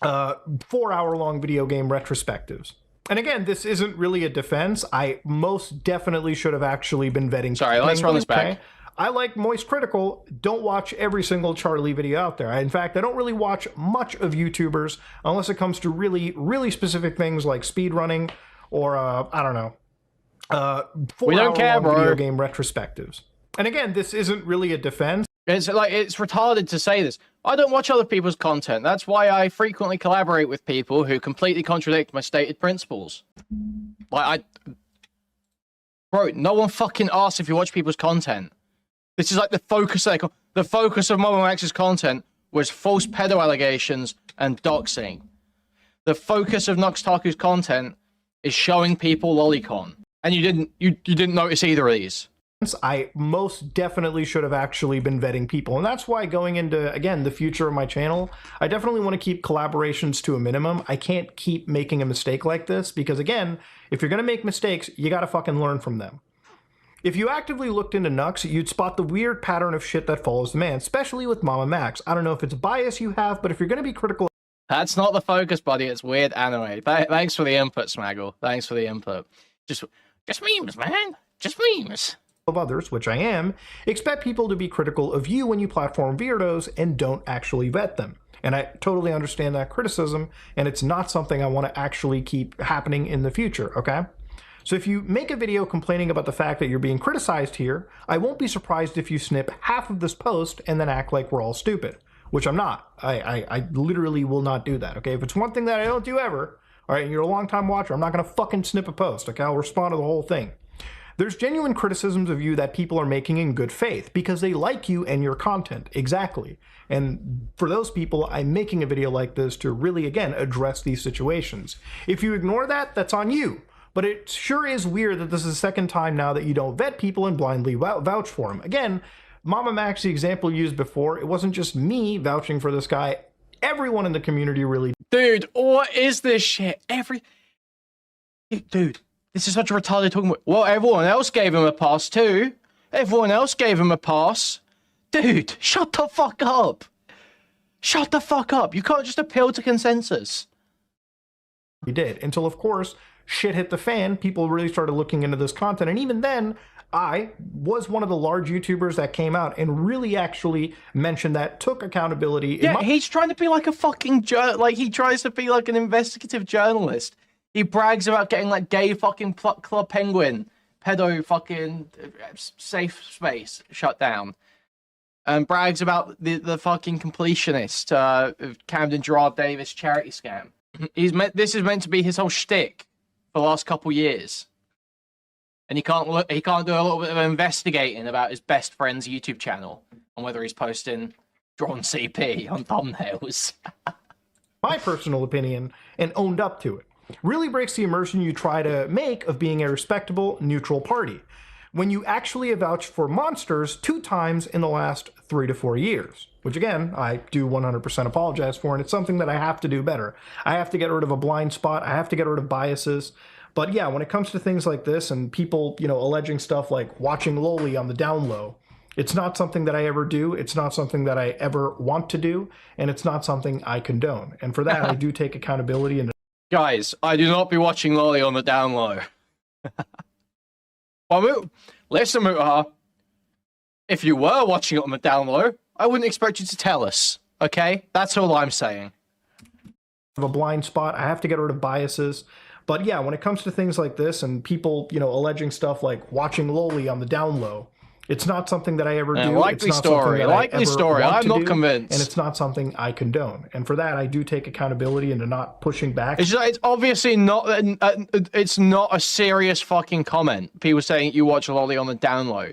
4-hour-long video game retrospectives. And again, this isn't really a defense. I most definitely should have actually been vetting. Sorry, let's run this back. I like Moist Critical, don't watch every single Charlie video out there. In fact, I don't really watch much of YouTubers unless it comes to really specific things like speedrunning or, I don't know, 4-hour-long video game retrospectives. And again, this isn't really a defense. It's retarded to say this. I don't watch other people's content. That's why I frequently collaborate with people who completely contradict my stated principles. Bro, no one fucking asks if you watch people's content. This is like the focus. The focus of Mama Max's content was false pedo allegations and doxing. The focus of NuxTaku's content is showing people lolicon, and you didn't notice either of these. I most definitely should have actually been vetting people. And that's why going into, again, the future of my channel, I definitely want to keep collaborations to a minimum. I can't keep making a mistake like this because, again, if you're going to make mistakes, you got to fucking learn from them. If you actively looked into Nux, you'd spot the weird pattern of shit that follows the man, especially with Mama Max. I don't know if it's a bias you have, but if you're going to be critical... That's not the focus, buddy. It's weird anime. Thanks for the input, Smaggle. Thanks for the input. Just memes, man. Just memes. Of others, which I am, expect people to be critical of you when you platform weirdos and don't actually vet them. And I totally understand that criticism, and it's not something I want to actually keep happening in the future, okay? So if you make a video complaining about the fact that you're being criticized here, I won't be surprised if you snip half of this post and then act like we're all stupid, which I'm not. I literally will not do that, okay? If it's one thing that I don't do ever, all right, and you're a long-time watcher, I'm not going to fucking snip a post, okay? I'll respond to the whole thing. There's genuine criticisms of you that people are making in good faith because they like you and your content. Exactly. And for those people, I'm making a video like this to really, again, address these situations. If you ignore that, that's on you. But it sure is weird that this is the second time now that you don't vet people and blindly vouch for them. Again, Mama Max, the example used before, it wasn't just me vouching for this guy. Everyone in the community really... Dude, what is this shit? Dude, this is such a retarded talking about. Well, everyone else gave him a pass too. Everyone else gave him a pass. Dude, shut the fuck up. Shut the fuck up. You can't just appeal to consensus. He did. Until, of course, shit hit the fan. People really started looking into this content. And even then, I was one of the large YouTubers that came out and really actually mentioned that, took accountability. Yeah, he's trying to be like a fucking like he tries to be like an investigative journalist. He brags about getting like gay fucking Club Penguin, pedo fucking safe space shut down. And brags about the fucking completionist, Camden Gerard Davis charity scam. This is meant to be his whole shtick for the last couple years. And he can't do a little bit of investigating about his best friend's YouTube channel and whether he's posting drawn CP on thumbnails. My personal opinion, and owned up to it. Really breaks the immersion you try to make of being a respectable, neutral party, when you actually have vouched for monsters 2 times in the last 3 to 4 years. Which again, I do 100% apologize for, and it's something that I have to do better. I have to get rid of a blind spot, I have to get rid of biases. But yeah, when it comes to things like this and people, alleging stuff like watching Loli on the down low, it's not something that I ever do, it's not something that I ever want to do, and it's not something I condone. And for that, I do take accountability. And guys, I do not be watching Loli on the down low. Well, listen, Mutahar, if you were watching it on the down low, I wouldn't expect you to tell us, okay? That's all I'm saying. A blind spot, I have to get rid of biases. But yeah, when it comes to things like this and people, alleging stuff like watching Loli on the down low, it's not something that I ever do. Likely story. I'm not convinced. And it's not something I condone. And for that, I do take accountability into not pushing back. It's obviously not. It's not a serious fucking comment. People saying you watch Loli on the down low.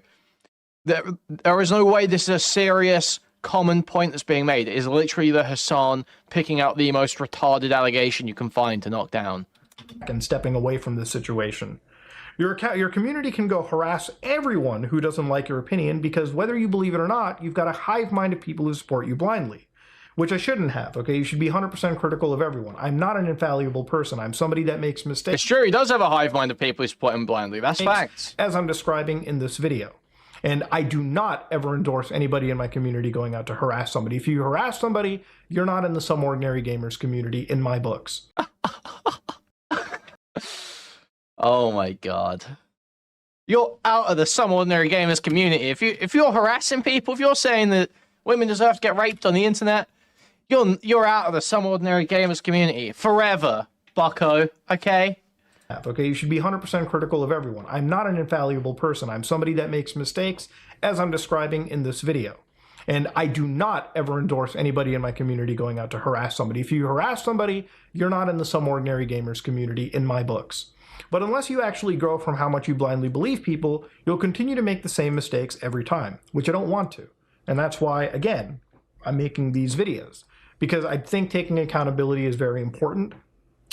There is no way this is a serious common point that's being made. It is literally the Hassan picking out the most retarded allegation you can find to knock down. And stepping away from this situation. Your community can go harass everyone who doesn't like your opinion, because whether you believe it or not, you've got a hive mind of people who support you blindly, which I shouldn't have, okay? You should be 100% critical of everyone. I'm not an infallible person. I'm somebody that makes mistakes. It's true, he does have a hive mind of people who support him blindly. That's facts. As I'm describing in this video. And I do not ever endorse anybody in my community going out to harass somebody. If you harass somebody, you're not in the Some Ordinary Gamers community in my books. Oh my god. You're out of the Some Ordinary Gamers community. If you're harassing people, if you're saying that women deserve to get raped on the internet, you're out of the Some Ordinary Gamers community forever, bucko, okay? Okay, you should be 100% critical of everyone. I'm not an infallible person. I'm somebody that makes mistakes, as I'm describing in this video. And I do not ever endorse anybody in my community going out to harass somebody. If you harass somebody, you're not in the Some Ordinary Gamers community in my books. But unless you actually grow from how much you blindly believe people, you'll continue to make the same mistakes every time, which I don't want to. And that's why, again, I'm making these videos. Because I think taking accountability is very important.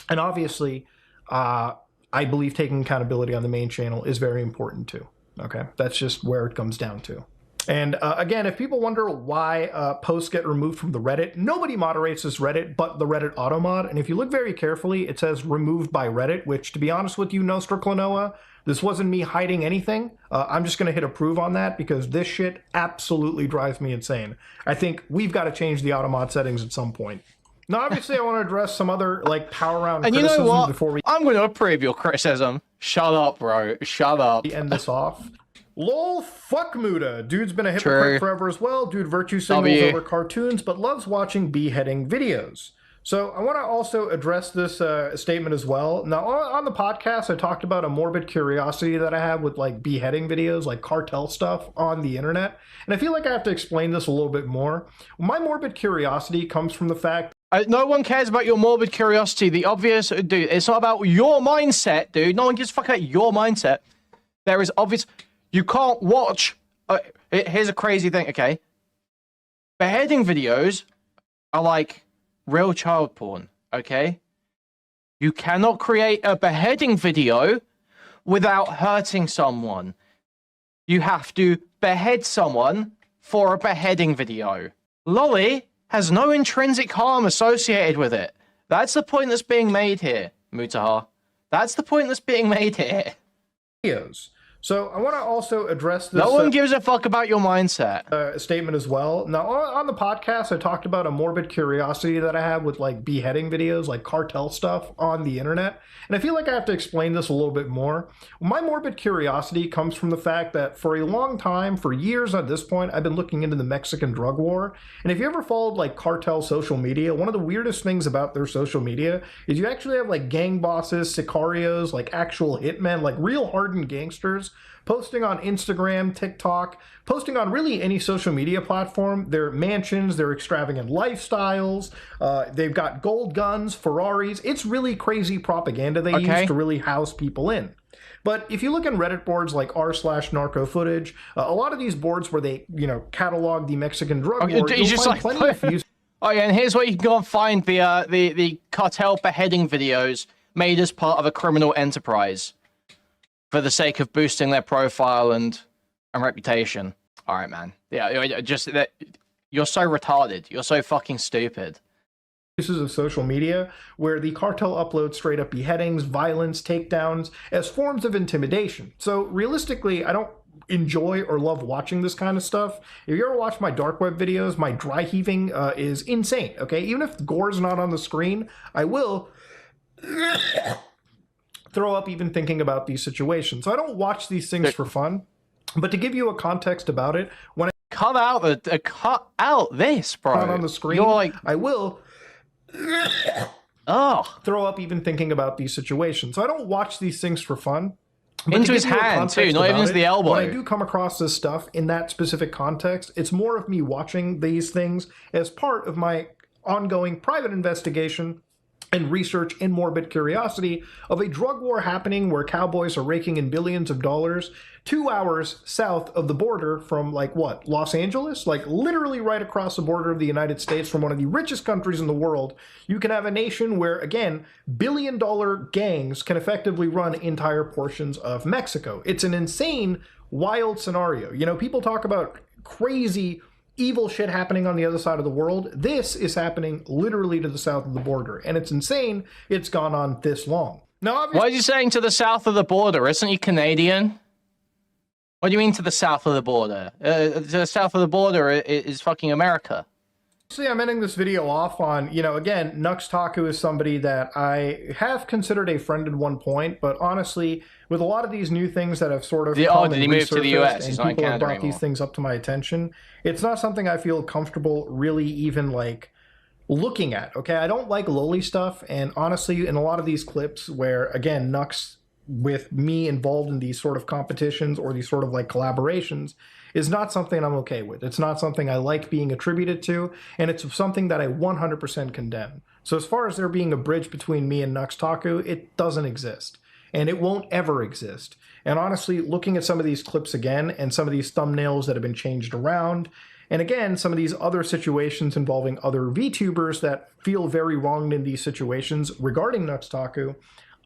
And obviously, I believe taking accountability on the main channel is very important too. Okay, that's just where it comes down to. And again, if people wonder why posts get removed from the Reddit, nobody moderates this Reddit but the Reddit automod. And if you look very carefully, it says removed by Reddit, which, to be honest with you, Nostraclonoa, this wasn't me hiding anything. I'm just going to hit approve on that because this shit absolutely drives me insane. I think we've got to change the automod settings at some point. Now, obviously, I want to address some other, power round criticism. And you know what? Before we I'm going to approve your criticism. Shut up, bro. Shut up. End this off. Lol, fuck Muda. Dude's been a hypocrite forever as well. Dude virtue signals over cartoons, but loves watching beheading videos. So I want to also address this statement as well. Now, on the podcast, I talked about a morbid curiosity that I have with, beheading videos, cartel stuff on the internet. And I feel like I have to explain this a little bit more. My morbid curiosity comes from the fact no one cares about your morbid curiosity. The obvious, dude, it's not about your mindset, dude. No one gives a fuck about your mindset. There is obvious. You can't watch. Here's a crazy thing, okay? Beheading videos are like real child porn, okay? You cannot create a beheading video without hurting someone. You have to behead someone for a beheading video. Lolly has no intrinsic harm associated with it. That's the point that's being made here, Mutahar. That's the point that's being made here. Videos. So I want to also address this. No one gives a fuck about your mindset. Statement as well. Now, on the podcast, I talked about a morbid curiosity that I have with like beheading videos, like cartel stuff on the internet. And I feel like I have to explain this a little bit more. My morbid curiosity comes from the fact that for a long time, for years at this point, I've been looking into the Mexican drug war. And if you ever followed like cartel social media, one of the weirdest things about their social media is you actually have like gang bosses, sicarios, like actual hitmen, like real hardened gangsters posting on Instagram, TikTok, posting on really any social media platform, their mansions, their extravagant lifestyles, they've got gold guns, Ferraris. It's really crazy propaganda they use to really house people in. But if you look in Reddit boards like r/narco footage, a lot of these boards where they, catalog the Mexican drug war, you'll just find plenty of views. Oh yeah, and here's where you can go and find the cartel beheading videos made as part of a criminal enterprise for the sake of boosting their profile and reputation. All right, man. Yeah, just that you're so retarded. You're so fucking stupid. Uses of social media where the cartel uploads straight up beheadings, violence, takedowns as forms of intimidation. So realistically, I don't enjoy or love watching this kind of stuff. If you ever watch my dark web videos, my dry heaving is insane, okay? Even if gore's not on the screen, I will throw up even thinking about these situations. So I don't watch these things for fun. But to give you a context about it, when I cut out this, bro. not on the screen, you're like, I will throw up even thinking about these situations. So I don't watch these things for fun. But into his hand too, not even into the elbow. When I do come across this stuff in that specific context, it's more of me watching these things as part of my ongoing private investigation and research and morbid curiosity of a drug war happening where cowboys are raking in billions of dollars 2 hours south of the border from, like, what, Los Angeles? Like, literally right across the border of the United States from one of the richest countries in the world. You can have a nation where, again, billion-dollar gangs can effectively run entire portions of Mexico. It's an insane, wild scenario. People talk about crazy evil shit happening on the other side of the world. This is happening literally to the south of the border, and it's insane it's gone on this long. Now, obviously, why are you saying to the south of the border? Isn't he Canadian? What do you mean to the south of the border? To the south of the border is fucking America. I'm ending this video off on, again, NuxTaku is somebody that I have considered a friend at one point, but honestly, with a lot of these new things that have sort of did he move to the US? He's not in Canada brought anymore. These things up to my attention, it's not something I feel comfortable really even, like, looking at, okay? I don't like lowly stuff, and honestly, in a lot of these clips where, again, Nux, with me involved in these sort of competitions or these sort of, like, collaborations, is not something I'm okay with. It's not something I like being attributed to, and it's something that I 100% condemn. So as far as there being a bridge between me and NuxTaku, it doesn't exist. And it won't ever exist. And honestly, looking at some of these clips again, and some of these thumbnails that have been changed around, and again, some of these other situations involving other VTubers that feel very wronged in these situations regarding NuxTaku,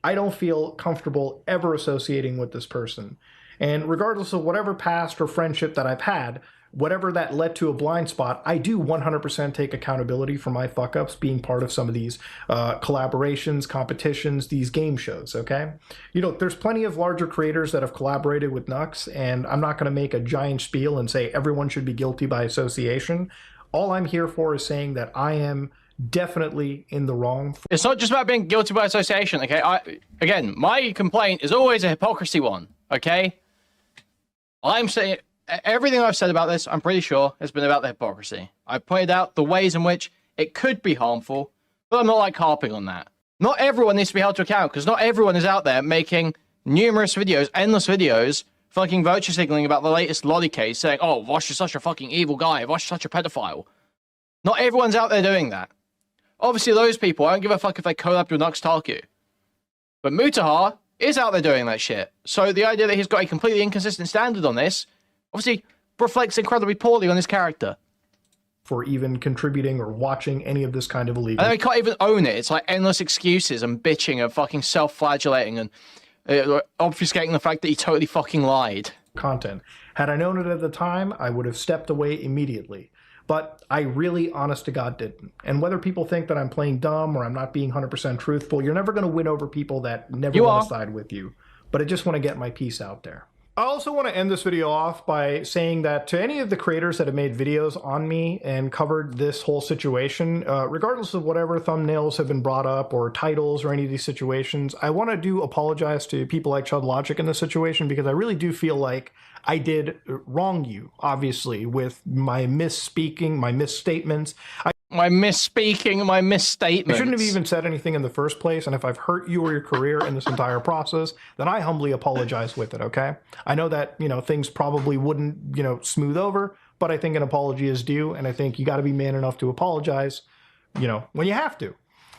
I don't feel comfortable ever associating with this person. And regardless of whatever past or friendship that I've had, whatever that led to a blind spot, I do 100% take accountability for my fuck-ups being part of some of these collaborations, competitions, these game shows, okay? There's plenty of larger creators that have collaborated with Nux, and I'm not going to make a giant spiel and say everyone should be guilty by association. All I'm here for is saying that I am definitely in the wrong. It's not just about being guilty by association, okay? Again, my complaint is always a hypocrisy one, okay? I'm saying everything I've said about this, I'm pretty sure, has been about the hypocrisy. I've pointed out the ways in which it could be harmful, but I'm not harping on that. Not everyone needs to be held to account, because not everyone is out there making numerous videos, endless videos, fucking virtue signaling about the latest lolly case, saying, oh, Vosh is such a fucking evil guy, Vosh is such a pedophile. Not everyone's out there doing that. Obviously, those people, I don't give a fuck if they collab with NuxTaku. But Mutahar is out there doing that shit. So the idea that he's got a completely inconsistent standard on this, obviously, reflects incredibly poorly on his character. For even contributing or watching any of this kind of illegal. And he can't even own it. It's like endless excuses and bitching and fucking self-flagellating and obfuscating the fact that he totally fucking lied. Content. Had I known it at the time, I would have stepped away immediately. but I really, honest to God, didn't. And whether people think that I'm playing dumb or I'm not being 100% truthful, you're never going to win over people that never want to side with you. But I just want to get my piece out there. I also want to end this video off by saying that to any of the creators that have made videos on me and covered this whole situation, regardless of whatever thumbnails have been brought up or titles or any of these situations, I want to apologize to people like Chud Logic in this situation, because I really do feel like I did wrong you, obviously, with my misspeaking, my misstatements. My misspeaking, my misstatements. I shouldn't have even said anything in the first place, and if I've hurt you or your career in this entire process, then I humbly apologize with it, okay? I know that, things probably wouldn't, smooth over, but I think an apology is due, and I think you got to be man enough to apologize, when you have to.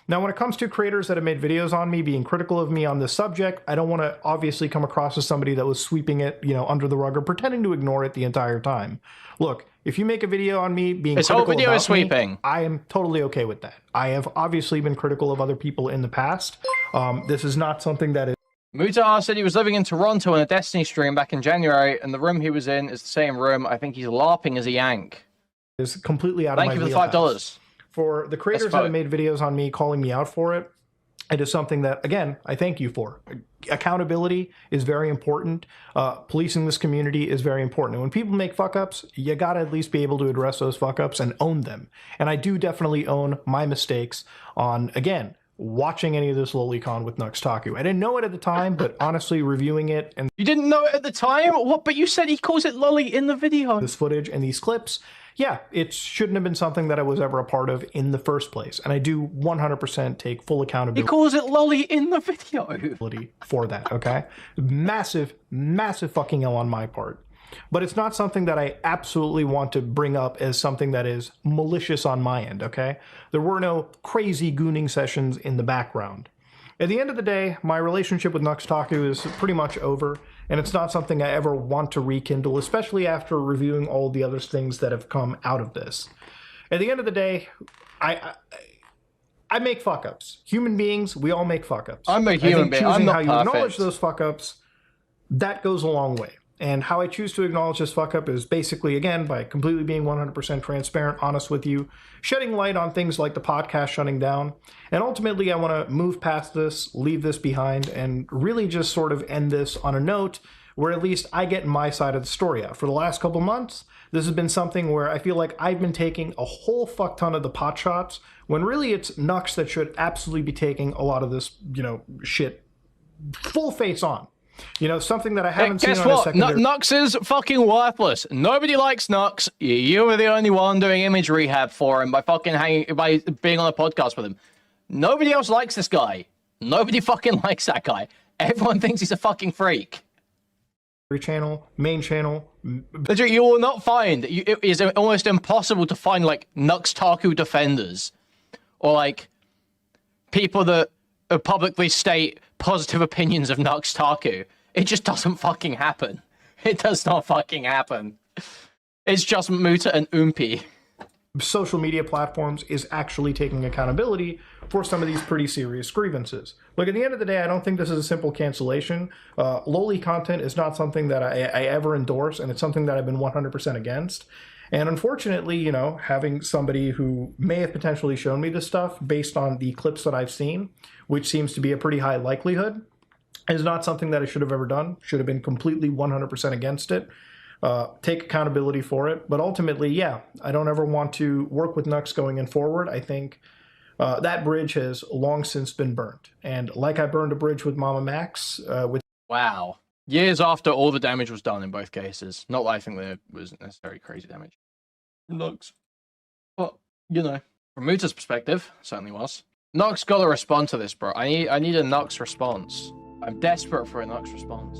Now, when it comes to creators that have made videos on me, being critical of me on this subject, I don't want to obviously come across as somebody that was sweeping it, under the rug or pretending to ignore it the entire time. Look, if you make a video on me being critical whole video about is sweeping. me, I am totally okay with that. I have obviously been critical of other people in the past. This is not something that is... Mutahar said he was living in Toronto on a Destiny stream back in January, and the room he was in is the same room. I think he's LARPing as a yank. Is completely out of my wheelhouse. wheelhouse. Thank you for the $5. For the creators that have made videos on me calling me out for it, it is something that, again, I thank you for. Accountability is very important. Policing this community is very important. And when people make fuck-ups, you gotta at least be able to address those fuck-ups and own them. And I do definitely own my mistakes on, again, watching any of this LoliCon with NuxTaku. I didn't know it at the time, but honestly, reviewing it and... You didn't know it at the time? What? But you said he calls it lolly in the video. This footage and these clips, yeah, it shouldn't have been something that I was ever a part of in the first place. And I do 100% take full accountability. He calls it lolly in the video. For that, okay? Massive, massive fucking L on my part. But it's not something that I absolutely want to bring up as something that is malicious on my end, okay? There were no crazy gooning sessions in the background. At the end of the day, my relationship with NuxTaku is pretty much over, and it's not something I ever want to rekindle, especially after reviewing all the other things that have come out of this. At the end of the day, I make fuck-ups. Human beings, we all make fuck-ups. I'm a human being. I'm not how you perfect. acknowledge those fuck-ups, that goes a long way. And how I choose to acknowledge this fuck-up is basically, again, by completely being 100% transparent, honest with you, shedding light on things like the podcast shutting down. And ultimately, I want to move past this, leave this behind, and really just sort of end this on a note where at least I get my side of the story out. For the last couple months, this has been something where I feel like I've been taking a whole fuck ton of the pot shots, when really it's Nux that should absolutely be taking a lot of this, shit full face on. Something that I haven't seen on a secondary... Nux is fucking worthless. Nobody likes Nux. You were the only one doing image rehab for him by being on a podcast with him. Nobody else likes this guy. Nobody fucking likes that guy. Everyone thinks he's a fucking freak. Channel, main channel. You will not find... It is almost impossible to find, NuxTaku defenders. Or, people that publicly state positive opinions of NuxTaku. It just doesn't fucking happen. It does not fucking happen. It's just Muta and Oompi. Social media platforms is actually taking accountability for some of these pretty serious grievances. Look, at the end of the day, I don't think this is a simple cancellation. Loli content is not something that I ever endorse, and it's something that I've been 100% against. And unfortunately, having somebody who may have potentially shown me this stuff based on the clips that I've seen, which seems to be a pretty high likelihood, is not something that I should have ever done. Should have been completely 100% against it. Take accountability for it. But ultimately, yeah, I don't ever want to work with Nux going in forward. I think that bridge has long since been burnt. And like I burned a bridge with Mama Max, Wow. Years after all the damage was done in both cases. Not that I think there was necessarily crazy damage. Nux. But, from Muta's perspective, certainly was. Nux gotta respond to this, bro. I need a Nux response. I'm desperate for a Nux response.